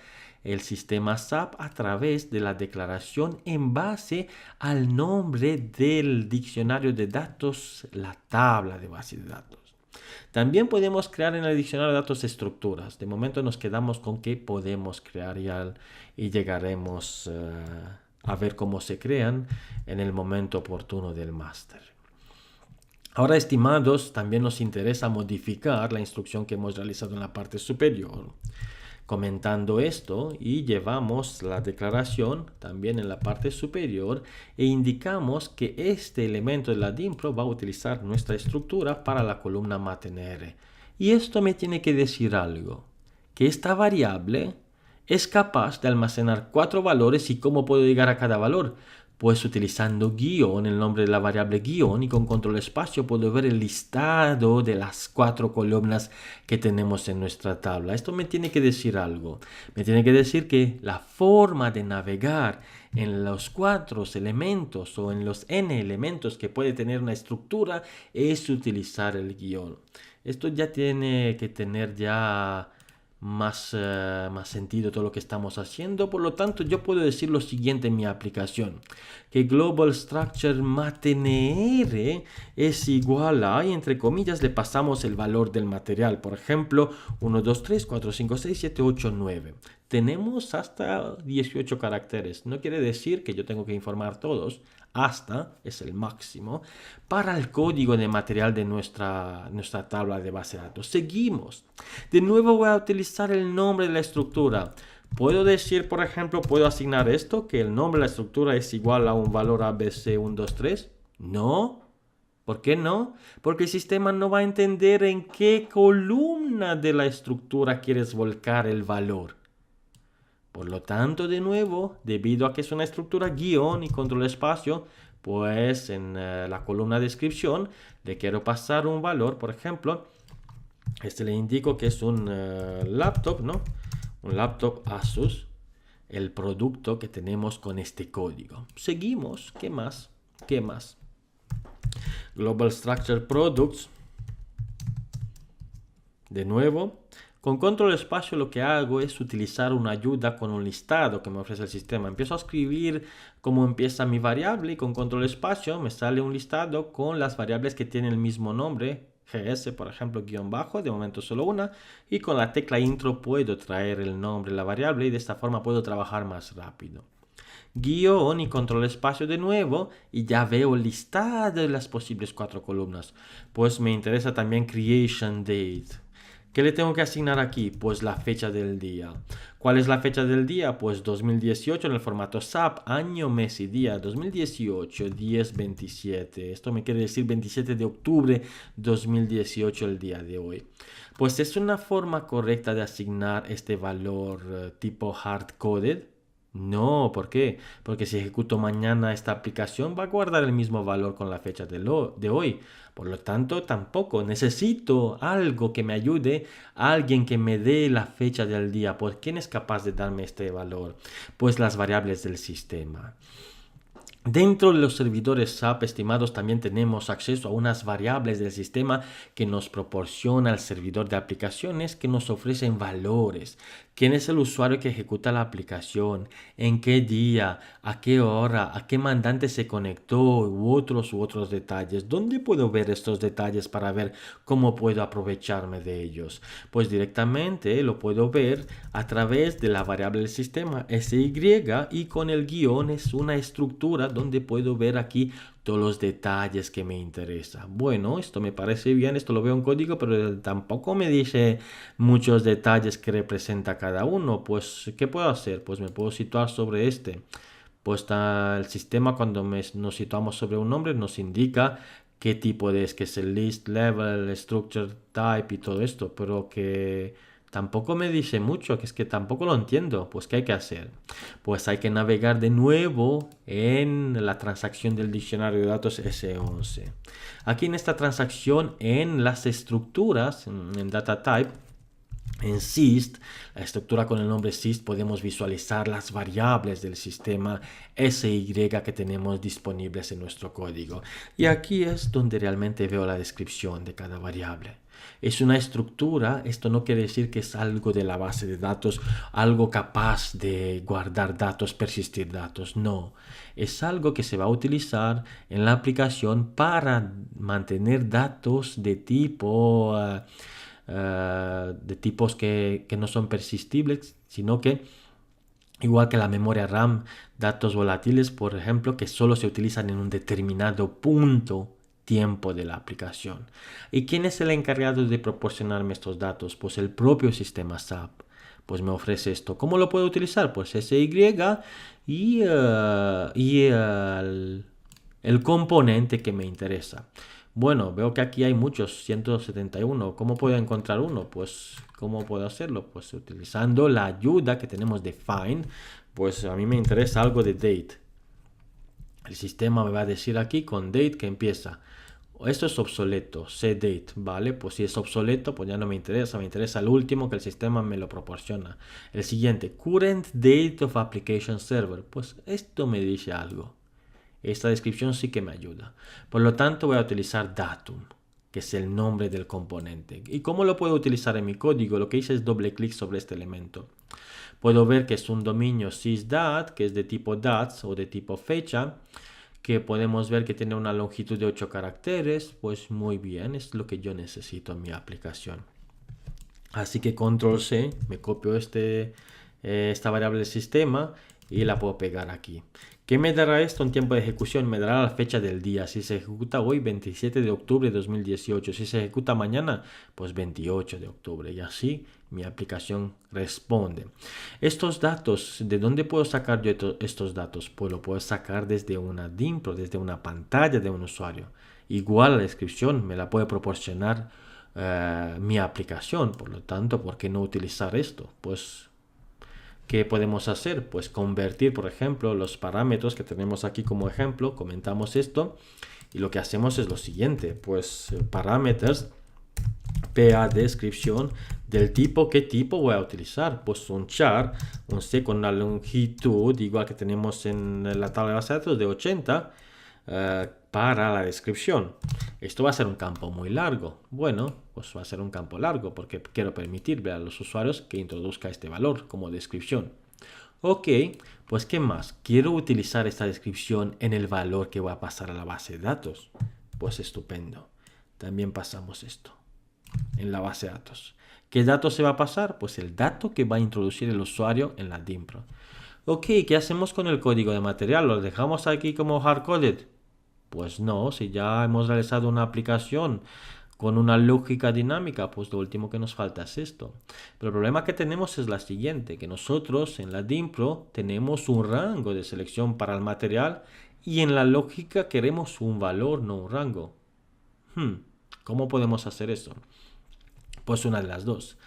el sistema SAP a través de la declaración en base al nombre del diccionario de datos, la tabla de base de datos. También podemos crear en el diccionario de datos estructuras. De momento nos quedamos con que podemos crear y llegaremos a ver cómo se crean en el momento oportuno del máster. Ahora, estimados, también nos interesa modificar la instrucción que hemos realizado en la parte superior. Comentando esto, y llevamos la declaración también en la parte superior e indicamos que este elemento de la DIMPRO va a utilizar nuestra estructura para la columna MATNR. Y esto me tiene que decir algo, que esta variable es capaz de almacenar 4 valores. ¿Y cómo puedo llegar a cada valor? Pues utilizando guión, el nombre de la variable guión, y con control espacio puedo ver el listado de las 4 columnas que tenemos en nuestra tabla. Esto me tiene que decir algo. Me tiene que decir que la forma de navegar en los 4 elementos o en los n elementos que puede tener una estructura es utilizar el guión. Esto ya tiene que tener más sentido todo lo que estamos haciendo. Por lo tanto, yo puedo decir lo siguiente en mi aplicación, que global structure MATNR es igual a, y entre comillas le pasamos el valor del material, por ejemplo 1, 2, 3, 4, 5, 6, 7, 8, 9. Tenemos hasta 18 caracteres. No quiere decir que yo tengo que informar todos, hasta es el máximo para el código de material de nuestra tabla de base de datos. Seguimos. De nuevo voy a utilizar el nombre de la estructura. Puedo decir, por ejemplo, puedo asignar esto, que el nombre de la estructura es igual a un valor ABC123. No. ¿Por qué no? Porque el sistema no va a entender en qué columna de la estructura quieres volcar el valor. Por lo tanto, de nuevo, debido a que es una estructura guión y control espacio, pues en la columna descripción le quiero pasar un valor. Por ejemplo, le indico que es un laptop, ¿no? Un laptop Asus, el producto que tenemos con este código. Seguimos. ¿Qué más? ¿Qué más? Global Structure Products. De nuevo, con control espacio lo que hago es utilizar una ayuda con un listado que me ofrece el sistema. Empiezo a escribir cómo empieza mi variable y con control espacio me sale un listado con las variables que tienen el mismo nombre. GS, por ejemplo, guión bajo, de momento solo una, y con la tecla intro puedo traer el nombre de la variable y de esta forma puedo trabajar más rápido. Guión y control espacio de nuevo y ya veo el listado de las posibles 4 columnas. Pues me interesa también creation date. ¿Qué le tengo que asignar aquí? Pues la fecha del día. ¿Cuál es la fecha del día? Pues 2018 en el formato SAP, año, mes y día. 2018, 10-27. Esto me quiere decir 27 de octubre 2018, el día de hoy. Pues es una forma correcta de asignar este valor tipo hard-coded. No, ¿por qué? Porque si ejecuto mañana esta aplicación va a guardar el mismo valor con la fecha de hoy. Por lo tanto, tampoco necesito algo que me ayude, alguien que me dé la fecha del día. ¿Por quién es capaz de darme este valor? Pues las variables del sistema. Dentro de los servidores SAP, estimados, también tenemos acceso a unas variables del sistema que nos proporciona el servidor de aplicaciones, que nos ofrecen valores. ¿Quién es el usuario que ejecuta la aplicación? ¿En qué día? ¿A qué hora? ¿A qué mandante se conectó? U otros detalles. ¿Dónde puedo ver estos detalles para ver cómo puedo aprovecharme de ellos? Pues directamente lo puedo ver a través de la variable del sistema SY, y con el guión es una estructura donde puedo ver aquí todos los detalles que me interesan. Bueno, esto me parece bien, esto lo veo en código, pero tampoco me dice muchos detalles que representa cada uno. Pues, ¿qué puedo hacer? Pues me puedo situar sobre este. Pues el sistema, cuando nos situamos sobre un nombre, nos indica qué tipo es, que es el list, level, structure, type y todo esto, pero que tampoco me dice mucho, que es que tampoco lo entiendo. Pues, ¿qué hay que hacer? Pues hay que navegar de nuevo en la transacción del diccionario de datos S11. Aquí en esta transacción, en las estructuras, en data type, en syst, la estructura con el nombre syst, podemos visualizar las variables del sistema SY que tenemos disponibles en nuestro código. Y aquí es donde realmente veo la descripción de cada variable. Es una estructura, esto no quiere decir que es algo de la base de datos, algo capaz de guardar datos, persistir datos, no. Es algo que se va a utilizar en la aplicación para mantener datos de tipo... de tipos que no son persistibles, sino que igual que la memoria RAM, datos volátiles, por ejemplo, que solo se utilizan en un determinado tiempo de la aplicación. ¿Y quién es el encargado de proporcionarme estos datos? Pues el propio sistema SAP. Pues me ofrece esto. ¿Cómo lo puedo utilizar? Pues SY y el componente que me interesa. Bueno, veo que aquí hay muchos, 171. ¿Cómo puedo encontrar uno? Pues, ¿cómo puedo hacerlo? Pues utilizando la ayuda que tenemos de find. Pues a mí me interesa algo de date. El sistema me va a decir aquí con date que empieza. Esto es obsoleto, setDate, ¿vale? Pues si es obsoleto, pues ya no me interesa el último que el sistema me lo proporciona. El siguiente, current date of application server. Pues esto me dice algo. Esta descripción sí que me ayuda. Por lo tanto, voy a utilizar datum, que es el nombre del componente. ¿Y cómo lo puedo utilizar en mi código? Lo que hice es doble clic sobre este elemento. Puedo ver que es un dominio sysdat, que es de tipo dats o de tipo fecha, que podemos ver que tiene una longitud de 8 caracteres. Pues muy bien, es lo que yo necesito en mi aplicación. Así que control C, me copio esta variable del sistema y la puedo pegar aquí. ¿Qué me dará esto en tiempo de ejecución? Me dará la fecha del día. Si se ejecuta hoy, 27 de octubre de 2018. Si se ejecuta mañana, pues 28 de octubre. Y así mi aplicación responde. Estos datos, ¿de dónde puedo sacar yo estos datos? Pues lo puedo sacar desde una Dimpro, desde una pantalla de un usuario. Igual la descripción me la puede proporcionar mi aplicación. Por lo tanto, ¿por qué no utilizar esto? Pues... ¿qué podemos hacer? Pues convertir, por ejemplo, los parámetros que tenemos aquí como ejemplo, comentamos esto, y lo que hacemos es lo siguiente, pues parámetros, PA descripción del tipo, ¿qué tipo voy a utilizar? Pues un char, un C con una longitud, igual que tenemos en la tabla de base de datos de 80, para la descripción. Esto va a ser un campo muy largo. Bueno, pues va a ser un campo largo porque quiero permitirle a los usuarios que introduzca este valor como descripción. Ok, pues ¿qué más? Quiero utilizar esta descripción en el valor que voy a pasar a la base de datos. Pues estupendo. También pasamos esto en la base de datos. ¿Qué dato se va a pasar? Pues el dato que va a introducir el usuario en la Dimpro. Ok, ¿qué hacemos con el código de material? ¿Lo dejamos aquí como hardcoded? Pues no, si ya hemos realizado una aplicación con una lógica dinámica, pues lo último que nos falta es esto. Pero el problema que tenemos es la siguiente, que nosotros en la Dimpro tenemos un rango de selección para el material y en la lógica queremos un valor, no un rango. ¿Cómo podemos hacer eso? Pues una de las dos.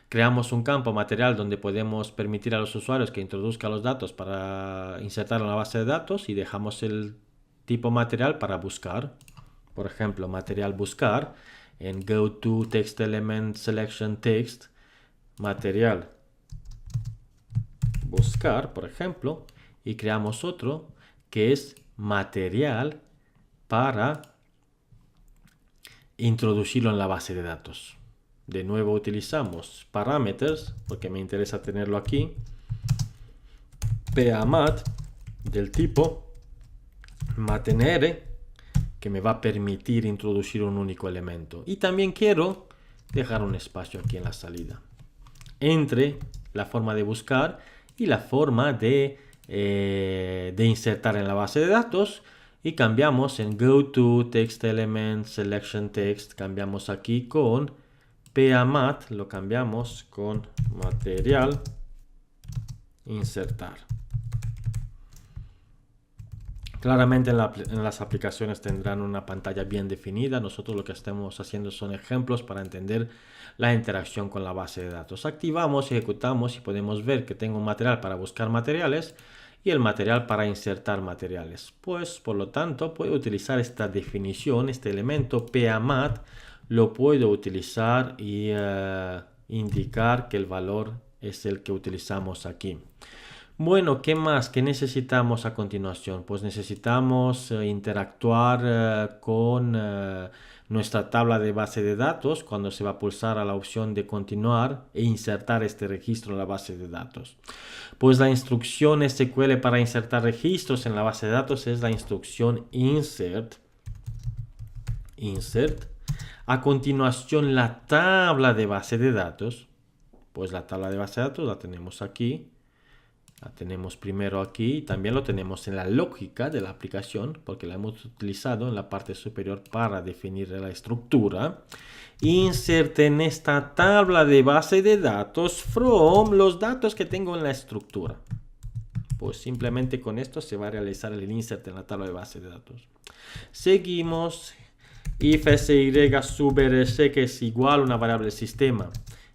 Creamos un campo material donde podemos permitir a los usuarios que introduzcan los datos para insertar en la base de datos y dejamos el tipo material para buscar. Por ejemplo, material buscar en GoTo Text Element Selection Text, material buscar, por ejemplo, y creamos otro que es material para introducirlo en la base de datos. De nuevo utilizamos parámetros, porque me interesa tenerlo aquí, PAMAT del tipo mantener, que me va a permitir introducir un único elemento. Y también quiero dejar un espacio aquí en la salida entre la forma de buscar y la forma de insertar en la base de datos. Y cambiamos en GoTo Text Element Selection Text, cambiamos aquí con PAMAT, lo cambiamos con material insertar. Claramente en las aplicaciones tendrán una pantalla bien definida. Nosotros lo que estamos haciendo son ejemplos para entender la interacción con la base de datos. Activamos, ejecutamos y podemos ver que tengo un material para buscar materiales y el material para insertar materiales. Pues por lo tanto puedo utilizar esta definición, este elemento PAMAT, lo puedo utilizar y indicar que el valor es el que utilizamos aquí. Bueno, ¿qué más? ¿Qué necesitamos a continuación? Pues necesitamos interactuar con nuestra tabla de base de datos cuando se va a pulsar a la opción de continuar e insertar este registro en la base de datos. Pues la instrucción SQL para insertar registros en la base de datos es la instrucción insert. A continuación la tabla de base de datos. Pues la tabla de base de datos la tenemos aquí. La tenemos primero aquí y también lo tenemos en la lógica de la aplicación porque la hemos utilizado en la parte superior para definir la estructura. Inserte en esta tabla de base de datos from los datos que tengo en la estructura. Pues simplemente con esto se va a realizar el insert en la tabla de base de datos. Seguimos. If sy sub rs, que es igual a una variable del sistema,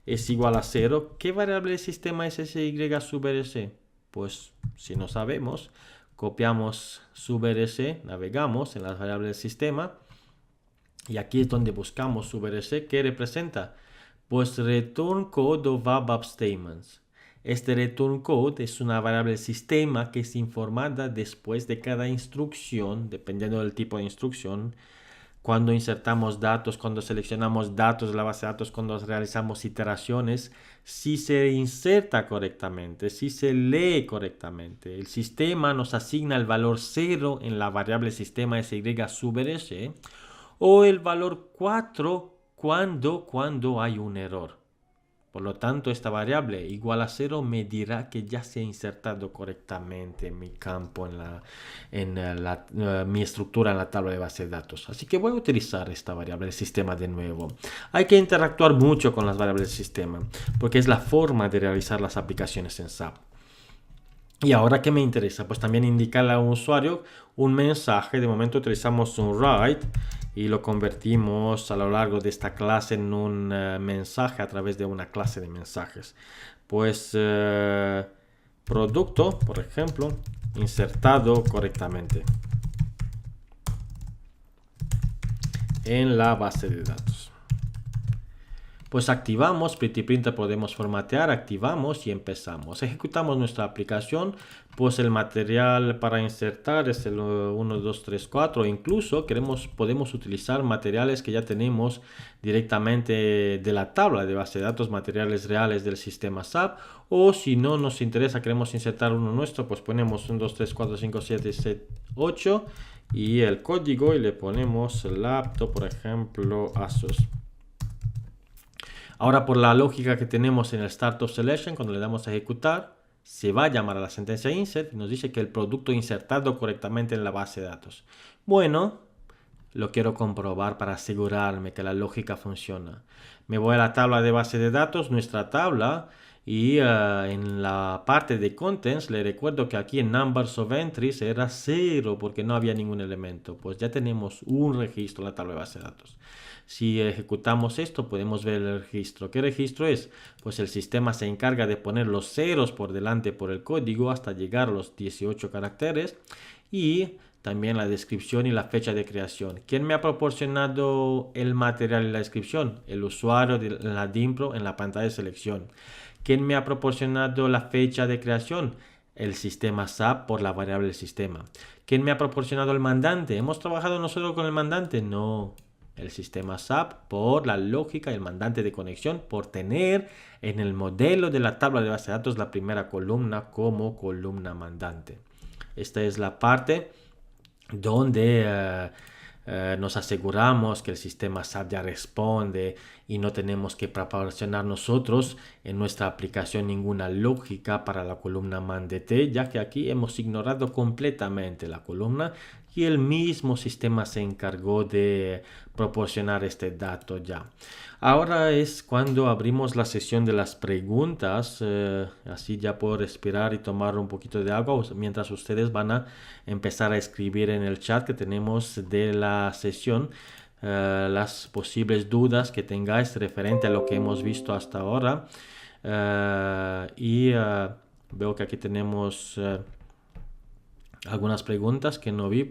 es igual a 0. ¿Qué variable del sistema es sy sub rs? Pues si no sabemos, copiamos sub rs, navegamos en las variables del sistema y aquí es donde buscamos sub rs. ¿Qué representa? Pues return code of ABAP statements. Este return code es una variable del sistema que es informada después de cada instrucción, dependiendo del tipo de instrucción. Cuando insertamos datos, cuando seleccionamos datos de la base de datos, cuando realizamos iteraciones, si se inserta correctamente, si se lee correctamente, el sistema nos asigna el valor 0 en la variable sistema sy sub rs o el valor 4 cuando hay un error. Por lo tanto, esta variable igual a 0 me dirá que ya se ha insertado correctamente en mi campo, en mi estructura en la tabla de base de datos. Así que voy a utilizar esta variable del sistema de nuevo. Hay que interactuar mucho con las variables del sistema, porque es la forma de realizar las aplicaciones en SAP. Y ahora, ¿qué me interesa? Pues también indicarle a un usuario un mensaje. De momento utilizamos un write y lo convertimos a lo largo de esta clase en un mensaje a través de una clase de mensajes. Pues producto, por ejemplo, insertado correctamente en la base de datos. Pues activamos, Pretty Printer podemos formatear, activamos y empezamos. Ejecutamos nuestra aplicación, pues el material para insertar es el 1, 2, 3, 4. Incluso podemos utilizar materiales que ya tenemos directamente de la tabla de base de datos, materiales reales del sistema SAP. O si no nos interesa, queremos insertar uno nuestro, pues ponemos 1, 2, 3, 4, 5, 7, 8 y el código y le ponemos laptop, por ejemplo, Asus. Ahora, por la lógica que tenemos en el Startup Selection, cuando le damos a ejecutar, se va a llamar a la sentencia insert y nos dice que el producto insertado correctamente en la base de datos. Bueno, lo quiero comprobar para asegurarme que la lógica funciona. Me voy a la tabla de base de datos, nuestra tabla, y en la parte de Contents le recuerdo que aquí en Numbers of Entries era 0 porque no había ningún elemento. Pues ya tenemos un registro en la tabla de base de datos. Si ejecutamos esto podemos ver el registro. ¿Qué registro es? Pues el sistema se encarga de poner los ceros por delante por el código hasta llegar a los 18 caracteres y también la descripción y la fecha de creación. ¿Quién me ha proporcionado el material y la descripción? El usuario de la DIMPRO en la pantalla de selección. ¿Quién me ha proporcionado la fecha de creación? El sistema SAP por la variable del sistema. ¿Quién me ha proporcionado el mandante? ¿Hemos trabajado nosotros con el mandante? No. El sistema SAP por la lógica y el mandante de conexión por tener en el modelo de la tabla de base de datos la primera columna como columna mandante. Esta es la parte donde nos aseguramos que el sistema SAP ya responde y no tenemos que proporcionar nosotros en nuestra aplicación ninguna lógica para la columna mandate, ya que aquí hemos ignorado completamente la columna y el mismo sistema se encargó de proporcionar este dato ya. Ahora es cuando abrimos la sesión de las preguntas, así ya puedo respirar y tomar un poquito de agua mientras ustedes van a empezar a escribir en el chat que tenemos de la sesión las posibles dudas que tengáis referente a lo que hemos visto hasta ahora. Veo que aquí tenemos algunas preguntas que no vi.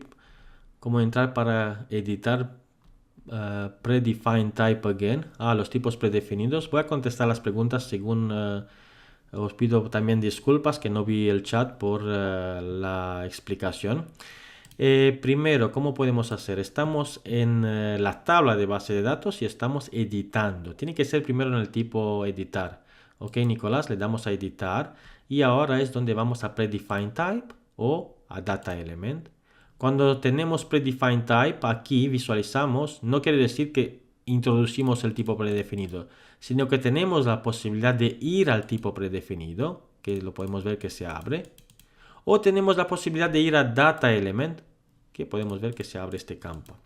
¿Cómo entrar para editar predefined type again? Los tipos predefinidos. Voy a contestar las preguntas según... os pido también disculpas que no vi el chat por la explicación. Primero, ¿cómo podemos hacer? Estamos en la tabla de base de datos y estamos editando. Tiene que ser primero en el tipo editar. Ok, Nicolás, le damos a editar y ahora es donde vamos a predefined type o a data element. Cuando tenemos predefined type, aquí visualizamos, no quiere decir que introducimos el tipo predefinido, sino que tenemos la posibilidad de ir al tipo predefinido, que lo podemos ver que se abre. O tenemos la posibilidad de ir a Data Element, que podemos ver que se abre este campo.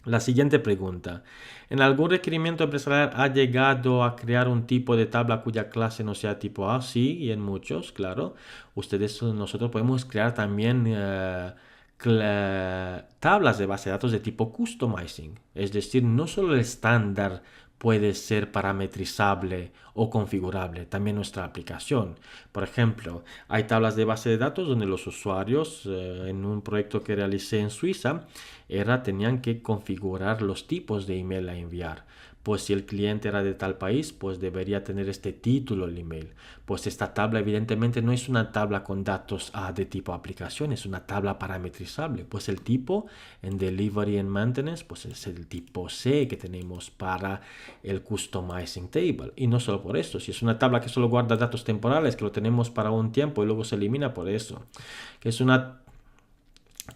La siguiente pregunta. ¿En algún requerimiento empresarial ha llegado a crear un tipo de tabla cuya clase no sea tipo A? Sí, y en muchos, claro. Nosotros podemos crear también tablas de base de datos de tipo customizing. Es decir, no solo el estándar puede ser parametrizable o configurable, también nuestra aplicación. Por ejemplo, hay tablas de base de datos donde los usuarios, en un proyecto que realicé en Suiza, tenían que configurar los tipos de email a enviar. Pues si el cliente era de tal país, pues debería tener este título el email. Pues esta tabla evidentemente no es una tabla con datos de tipo aplicación, es una tabla parametrizable. Pues el tipo en Delivery and Maintenance, pues es el tipo C que tenemos para el Customizing Table. Y no solo por esto, si es una tabla que solo guarda datos temporales, que lo tenemos para un tiempo y luego se elimina por eso. Que es una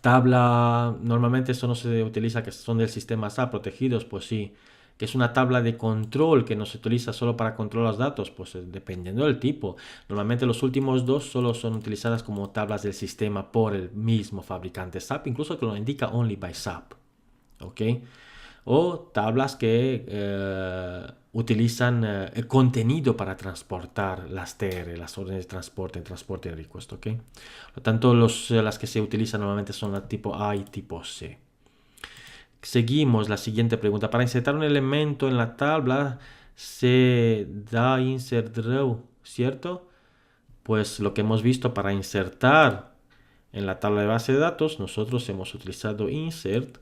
tabla, normalmente eso no se utiliza, que son del sistema SAP protegidos, pues sí. Que es una tabla de control que no se utiliza solo para controlar los datos, pues dependiendo del tipo. Normalmente los últimos dos solo son utilizadas como tablas del sistema por el mismo fabricante SAP, incluso que lo indica only by SAP. ¿Ok? O tablas que utilizan el contenido para transportar las TR, las órdenes de transporte request, ¿ok? Por lo tanto, las que se utilizan normalmente son la tipo A y tipo C. Seguimos la siguiente pregunta. Para insertar un elemento en la tabla se da insert row, ¿cierto? Pues lo que hemos visto para insertar en la tabla de base de datos, nosotros hemos utilizado insert,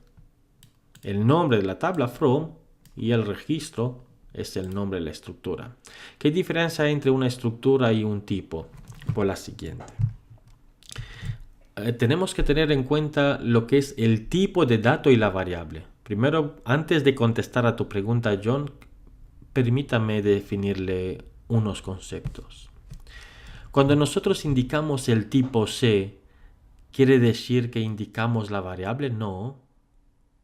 el nombre de la tabla from y el registro es el nombre de la estructura. ¿Qué diferencia hay entre una estructura y un tipo? Pues la siguiente. Tenemos que tener en cuenta lo que es el tipo de dato y la variable. Primero, antes de contestar a tu pregunta, John, permítame definirle unos conceptos. Cuando nosotros indicamos el tipo C, ¿quiere decir que indicamos la variable? No,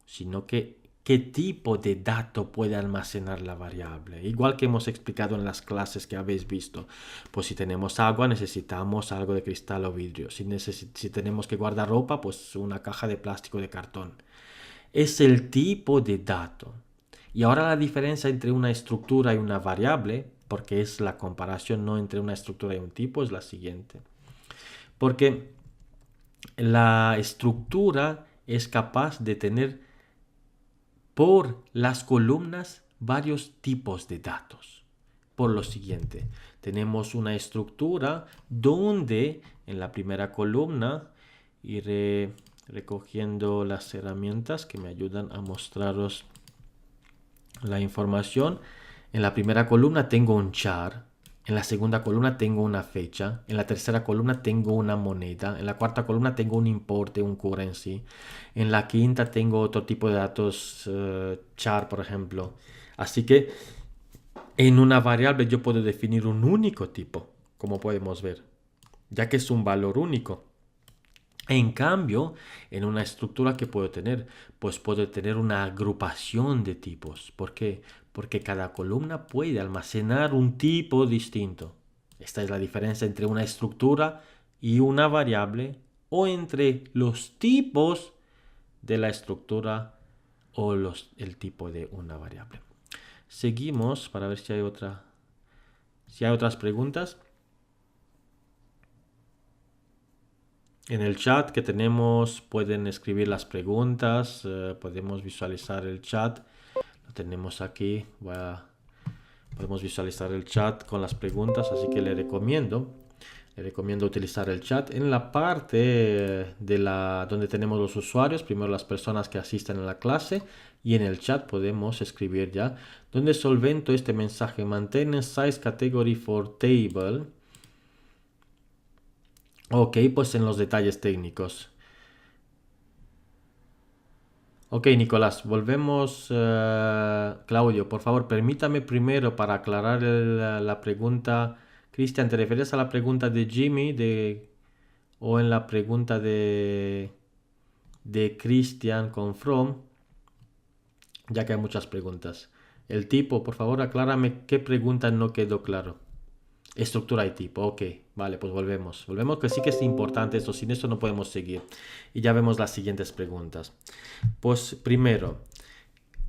sino que qué tipo de dato puede almacenar la variable. Igual que hemos explicado en las clases que habéis visto. Pues si tenemos agua necesitamos algo de cristal o vidrio. Si tenemos que guardar ropa, pues una caja de plástico o de cartón. Es el tipo de dato. Y ahora la diferencia entre una estructura y una variable, porque es la comparación no entre una estructura y un tipo, es la siguiente. Porque la estructura es capaz de tener por las columnas varios tipos de datos. Por lo siguiente, tenemos una estructura donde en la primera columna iré recogiendo las herramientas que me ayudan a mostraros la información. En la primera columna tengo un char. En la segunda columna tengo una fecha. En la tercera columna tengo una moneda. En la cuarta columna tengo un importe, un currency. En la quinta tengo otro tipo de datos, char, por ejemplo. Así que en una variable yo puedo definir un único tipo, como podemos ver, ya que es un valor único. En cambio, en una estructura que puedo tener, pues puedo tener una agrupación de tipos. ¿Por qué? Porque cada columna puede almacenar un tipo distinto. Esta es la diferencia entre una estructura y una variable o entre los tipos de la estructura o el tipo de una variable. Seguimos para ver si hay otras preguntas. En el chat que tenemos pueden escribir las preguntas, podemos visualizar el chat, lo tenemos aquí, podemos visualizar el chat con las preguntas, así que le recomiendo utilizar el chat en la parte donde tenemos los usuarios, primero las personas que asisten a la clase, y en el chat podemos escribir ya, donde solvento este mensaje, maintain size category for table. Ok, pues en los detalles técnicos. Ok, Nicolás, volvemos. Claudio, por favor, permítame primero para aclarar la pregunta. Cristian, ¿te refieres a la pregunta de Jimmy o en la pregunta de Cristian con From? Ya que hay muchas preguntas. El tipo, por favor, aclárame qué pregunta no quedó claro. Estructura y tipo, ok, vale, pues volvemos. Volvemos que sí que es importante esto, sin esto no podemos seguir. Y ya vemos las siguientes preguntas. Pues primero,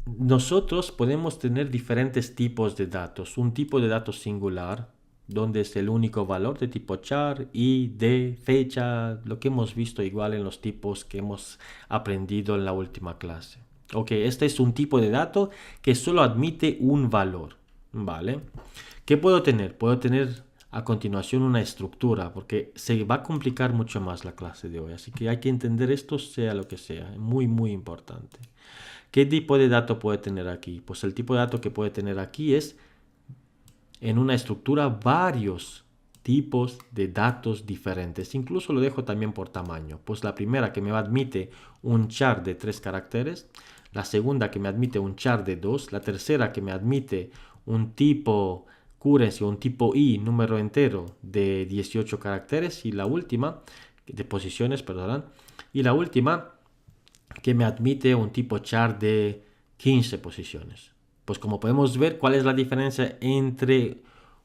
nosotros podemos tener diferentes tipos de datos. Un tipo de datos singular, donde es el único valor de tipo char, ID, fecha, lo que hemos visto igual en los tipos que hemos aprendido en la última clase. Ok, este es un tipo de dato que solo admite un valor, ¿vale? ¿Qué puedo tener? Puedo tener a continuación una estructura, porque se va a complicar mucho más la clase de hoy, así que hay que entender esto sea lo que sea, muy muy importante. ¿Qué tipo de dato puede tener aquí? Pues el tipo de dato que puede tener aquí es en una estructura varios tipos de datos diferentes, incluso lo dejo también por tamaño, pues la primera que me admite un char de 3 caracteres, la segunda que me admite un char de 2, la tercera que me admite un tipo currency o un tipo i, número entero de 18 caracteres, y la última, de posiciones, perdón, y la última que me admite un tipo char de 15 posiciones. Pues como podemos ver, ¿cuál es la diferencia entre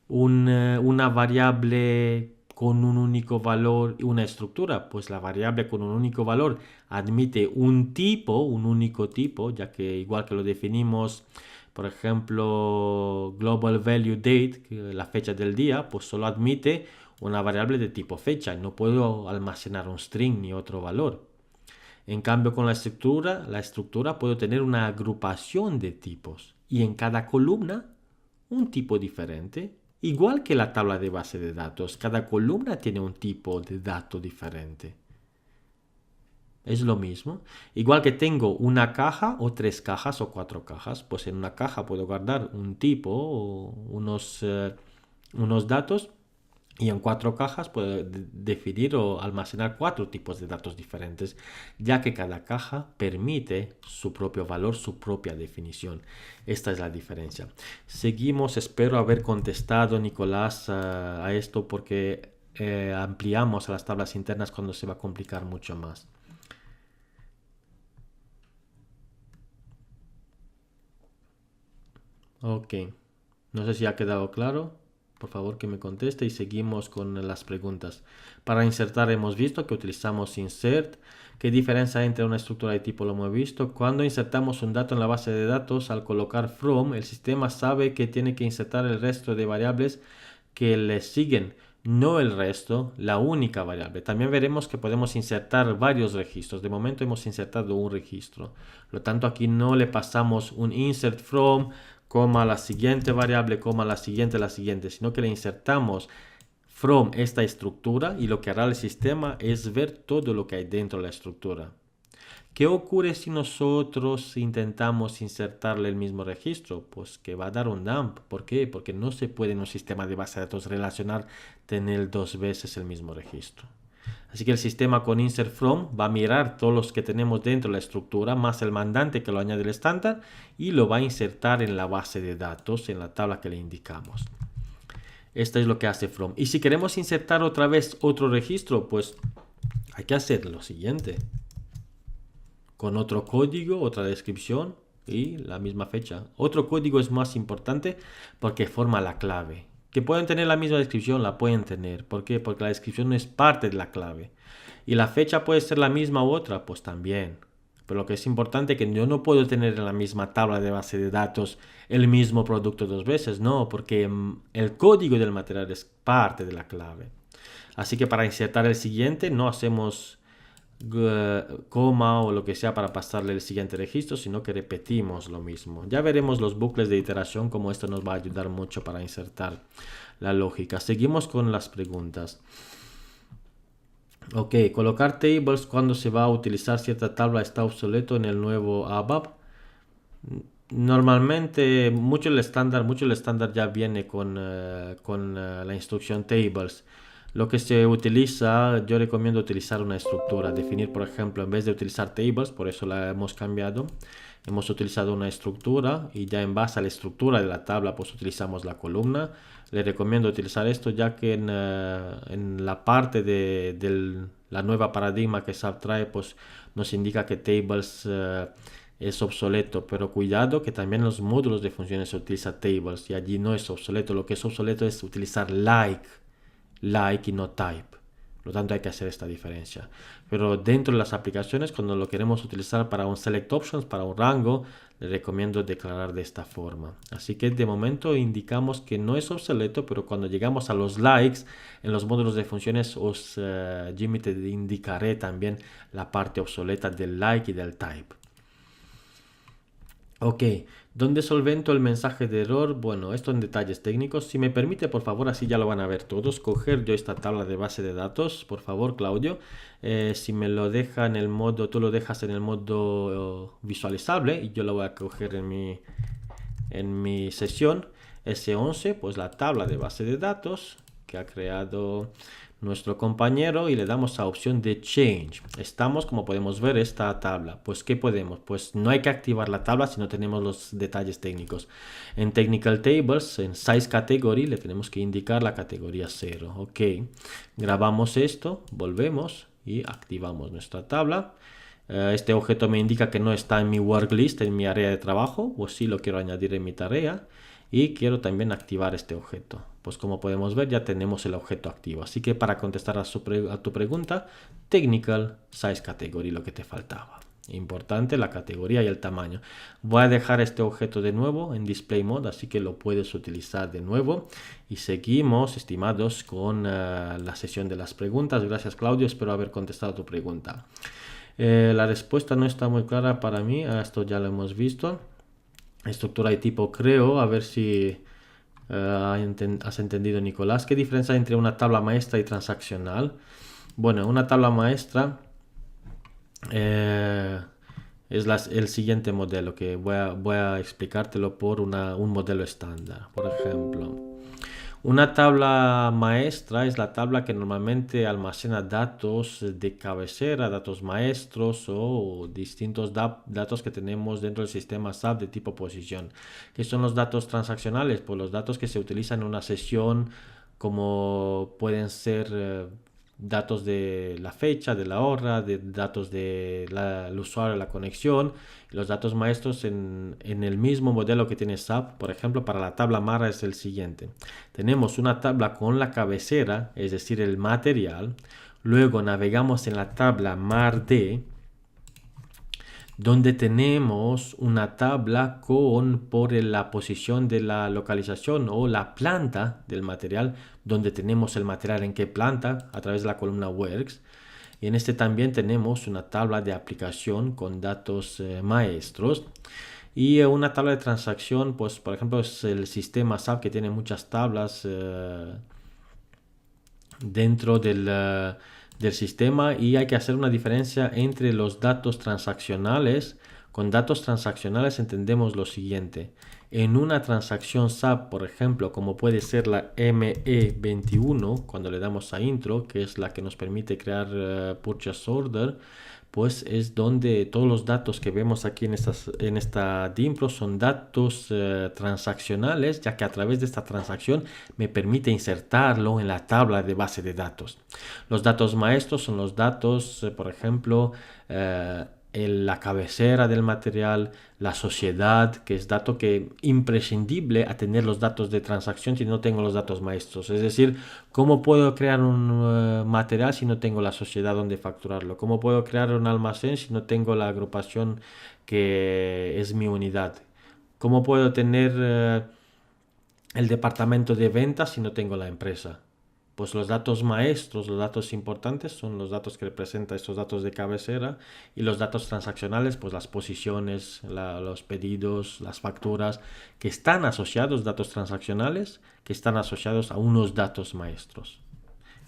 una variable con un único valor y una estructura? Pues la variable con un único valor admite un único tipo, ya que igual que lo definimos, por ejemplo, global value date, la fecha del día, pues solo admite una variable de tipo fecha. No puedo almacenar un string ni otro valor. En cambio, con la estructura puedo tener una agrupación de tipos y en cada columna un tipo diferente. Igual que la tabla de base de datos, cada columna tiene un tipo de dato diferente. Es lo mismo. Igual que tengo una caja o 3 cajas o 4 cajas, pues en una caja puedo guardar un tipo o unos datos. Y en 4 cajas puedo definir o almacenar 4 tipos de datos diferentes, ya que cada caja permite su propio valor, su propia definición. Esta es la diferencia. Seguimos, espero haber contestado, Nicolás, a esto, porque ampliamos a las tablas internas cuando se va a complicar mucho más. Ok, no sé si ha quedado claro. Por favor que me conteste y seguimos con las preguntas. Para insertar hemos visto que utilizamos insert. ¿Qué diferencia hay entre una estructura de tipo? Lo hemos visto. Cuando insertamos un dato en la base de datos, al colocar from, el sistema sabe que tiene que insertar el resto de variables que le siguen, no el resto, la única variable. También veremos que podemos insertar varios registros. De momento hemos insertado un registro. Por lo tanto, aquí no le pasamos un insert from, coma la siguiente variable, coma la siguiente, sino que le insertamos from esta estructura y lo que hará el sistema es ver todo lo que hay dentro de la estructura. ¿Qué ocurre si nosotros intentamos insertarle el mismo registro? Pues que va a dar un dump. ¿Por qué? Porque no se puede en un sistema de base de datos relacional tener 2 veces el mismo registro. Así que el sistema con insert from va a mirar todos los que tenemos dentro de la estructura más el mandante que lo añade el estándar y lo va a insertar en la base de datos en la tabla que le indicamos. Esto es lo que hace from. Y si queremos insertar otra vez otro registro, pues hay que hacer lo siguiente. Con otro código, otra descripción y la misma fecha. Otro código es más importante porque forma la clave. Que pueden tener la misma descripción, la pueden tener. ¿Por qué? Porque la descripción no es parte de la clave. ¿Y la fecha puede ser la misma u otra? Pues también. Pero lo que es importante es que yo no puedo tener en la misma tabla de base de datos el mismo producto dos veces, no, porque el código del material es parte de la clave. Así que para insertar el siguiente no hacemos coma o lo que sea para pasarle el siguiente registro, sino que repetimos lo mismo. Ya veremos los bucles de iteración, como esto nos va a ayudar mucho para insertar la lógica. Seguimos con las preguntas. Ok, colocar tables cuando se va a utilizar cierta tabla está obsoleto en el nuevo ABAP. Normalmente mucho el estándar ya viene con la instrucción tables. Lo que se utiliza, yo recomiendo utilizar una estructura, definir por ejemplo, en vez de utilizar tables, por eso la hemos cambiado, hemos utilizado una estructura y ya en base a la estructura de la tabla pues utilizamos la columna. Le recomiendo utilizar esto ya que en la parte de la nueva paradigma que SAP trae pues nos indica que tables es obsoleto, pero cuidado que también en los módulos de funciones se utiliza tables y allí no es obsoleto. Lo que es obsoleto es utilizar like y no type. Por lo tanto hay que hacer esta diferencia. Pero dentro de las aplicaciones, cuando lo queremos utilizar para un select options, para un rango, le recomiendo declarar de esta forma. Así que de momento indicamos que no es obsoleto, pero cuando llegamos a los likes, en los módulos de funciones, Jimmy te indicaré también la parte obsoleta del like y del type. Ok, ¿dónde solvento el mensaje de error? Bueno, esto en detalles técnicos. Si me permite, por favor, así ya lo van a ver todos. Coger yo esta tabla de base de datos, por favor, Claudio. Si me lo deja en el modo, tú lo dejas en el modo visualizable y yo lo voy a coger en mi sesión S11, pues la tabla de base de datos que ha creado nuestro compañero y le damos a opción de change. Estamos, como podemos ver, esta tabla. Pues ¿qué podemos? Pues no hay que activar la tabla si no tenemos los detalles técnicos. En Technical Tables, en Size Category, le tenemos que indicar la categoría 0. Ok, grabamos esto, volvemos y activamos nuestra tabla. Este objeto me indica que no está en mi work list, en mi área de trabajo, o sí lo quiero añadir en mi tarea. Y quiero también activar este objeto. Pues como podemos ver ya tenemos el objeto activo. Así que para contestar a tu pregunta, Technical Size Category, lo que te faltaba. Importante la categoría y el tamaño. Voy a dejar este objeto de nuevo en Display Mode, así que lo puedes utilizar de nuevo. Y seguimos, estimados, con la sesión de las preguntas. Gracias, Claudio, espero haber contestado tu pregunta. La respuesta no está muy clara para mí, esto ya lo hemos visto. Estructura y tipo creo, a ver si has entendido, Nicolás. ¿Qué diferencia hay entre una tabla maestra y transaccional? Bueno, una tabla maestra es el siguiente modelo que voy a explicártelo por un modelo estándar. Por ejemplo, una tabla maestra es la tabla que normalmente almacena datos de cabecera, datos maestros o distintos datos que tenemos dentro del sistema SAP de tipo posición. ¿Qué son los datos transaccionales? Pues los datos que se utilizan en una sesión, como pueden ser datos de la fecha, de la hora, de datos del usuario, la conexión. Los datos maestros en el mismo modelo que tiene SAP, por ejemplo, para la tabla MARA es el siguiente. Tenemos una tabla con la cabecera, es decir, el material. Luego navegamos en la tabla MARD, donde tenemos una tabla por la posición de la localización o la planta del material, donde tenemos el material en qué planta a través de la columna Works. Y en este también tenemos una tabla de aplicación con datos maestros. Y una tabla de transacción, pues por ejemplo es el sistema SAP que tiene muchas tablas dentro del sistema y hay que hacer una diferencia entre los datos transaccionales. Con datos transaccionales entendemos lo siguiente. En una transacción SAP, por ejemplo, como puede ser la ME21, cuando le damos a intro, que es la que nos permite crear purchase order, pues es donde todos los datos que vemos aquí en esta DIMPRO son datos transaccionales, ya que a través de esta transacción me permite insertarlo en la tabla de base de datos. Los datos maestros son los datos, por ejemplo, la cabecera del material, la sociedad, que es dato que imprescindible a tener los datos de transacción si no tengo los datos maestros. Es decir, ¿cómo puedo crear un material si no tengo la sociedad donde facturarlo? ¿Cómo puedo crear un almacén si no tengo la agrupación que es mi unidad? ¿Cómo puedo tener el departamento de ventas si no tengo la empresa? Pues los datos maestros, los datos importantes son los datos que representan estos datos de cabecera, y los datos transaccionales, pues las posiciones, los pedidos, las facturas, que están asociados, datos transaccionales, que están asociados a unos datos maestros.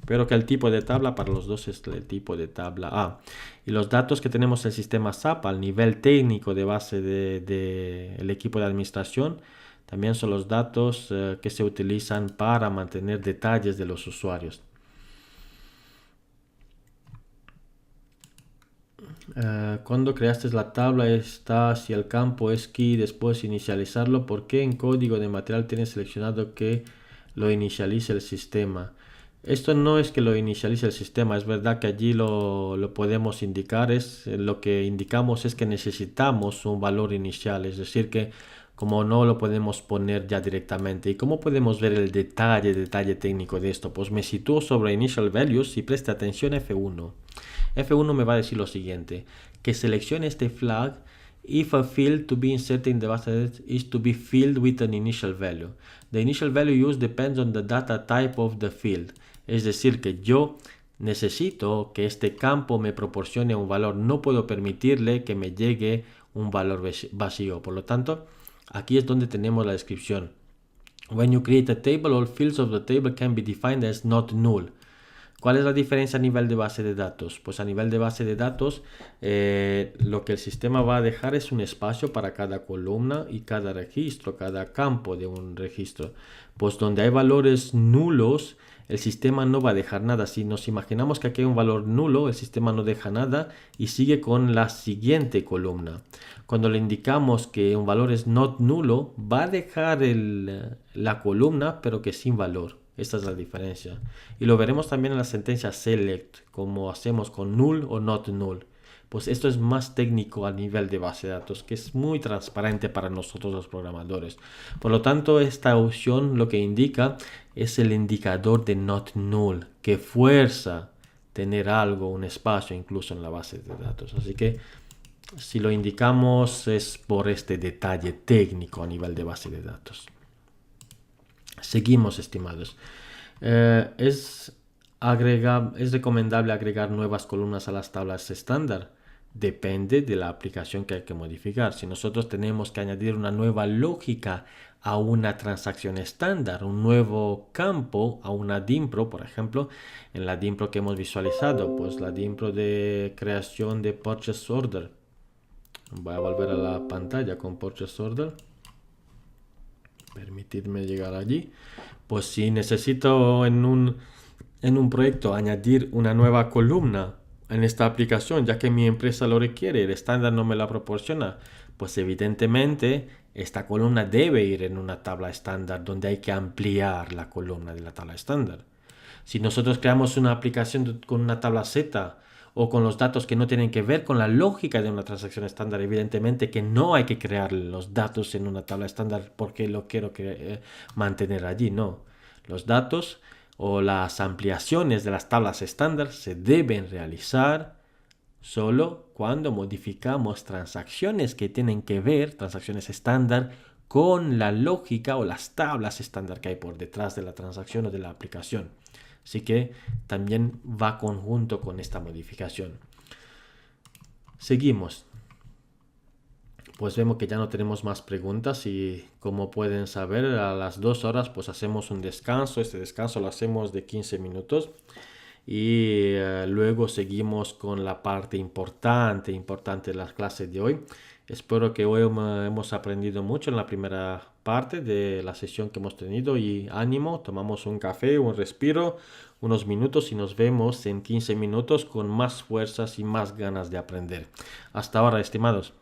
Pero que el tipo de tabla para los dos es el tipo de tabla A. Y los datos que tenemos en el sistema SAP al nivel técnico de base del equipo de administración también son los datos que se utilizan para mantener detalles de los usuarios. Cuando creaste la tabla está si el campo es key, después inicializarlo. ¿Por qué en código de material tienes seleccionado que lo inicialice el sistema? Esto no es que lo inicialice el sistema, es verdad que allí lo podemos indicar. Lo que indicamos es que necesitamos un valor inicial, es decir que como no lo podemos poner ya directamente. ¿Y cómo podemos ver el detalle técnico de esto? Pues me sitúo sobre Initial Values y preste atención a F1. F1 me va a decir lo siguiente, que seleccione este flag if a field to be inserted in the base is to be filled with an initial value. The initial value used depends on the data type of the field. Es decir, que yo necesito que este campo me proporcione un valor. No puedo permitirle que me llegue un valor vacío. Por lo tanto, aquí es donde tenemos la descripción. When you create a table, all fields of the table can be defined as not null. ¿Cuál es la diferencia a nivel de base de datos? Pues a nivel de base de datos, lo que el sistema va a dejar es un espacio para cada columna y cada registro, cada campo de un registro. Pues donde hay valores nulos, el sistema no va a dejar nada. Si nos imaginamos que aquí hay un valor nulo, el sistema no deja nada y sigue con la siguiente columna. Cuando le indicamos que un valor es not nulo, va a dejar la columna, pero que sin valor. Esta es la diferencia. Y lo veremos también en la sentencia select, como hacemos con null o not null. Pues esto es más técnico a nivel de base de datos, que es muy transparente para nosotros los programadores. Por lo tanto, esta opción lo que indica es el indicador de not null, que fuerza tener algo, un espacio incluso en la base de datos. Así que si lo indicamos es por este detalle técnico a nivel de base de datos. Seguimos, estimados. ¿Es recomendable agregar nuevas columnas a las tablas estándar? Depende de la aplicación que hay que modificar. Si nosotros tenemos que añadir una nueva lógica a una transacción estándar, un nuevo campo a una DIMPRO, por ejemplo, en la DIMPRO que hemos visualizado, pues la DIMPRO de creación de Purchase Order. Voy a volver a la pantalla con Purchase Order. Permitidme llegar allí. Pues si necesito en un proyecto añadir una nueva columna en esta aplicación, ya que mi empresa lo requiere, el estándar no me la proporciona, pues evidentemente esta columna debe ir en una tabla estándar donde hay que ampliar la columna de la tabla estándar. Si nosotros creamos una aplicación con una tabla Z o con los datos que no tienen que ver con la lógica de una transacción estándar, evidentemente que no hay que crear los datos en una tabla estándar porque lo quiero mantener allí, no. Los datos o las ampliaciones de las tablas estándar se deben realizar solo cuando modificamos transacciones que tienen que ver, transacciones estándar, con la lógica o las tablas estándar que hay por detrás de la transacción o de la aplicación. Así que también va conjunto con esta modificación. Seguimos. Pues vemos que ya no tenemos más preguntas y como pueden saber a las 2 horas pues hacemos un descanso. Este descanso lo hacemos de 15 minutos y luego seguimos con la parte importante de las clases de hoy. Espero que hoy hemos aprendido mucho en la primera parte de la sesión que hemos tenido y ánimo, tomamos un café, un respiro, unos minutos y nos vemos en 15 minutos con más fuerzas y más ganas de aprender. Hasta ahora, estimados.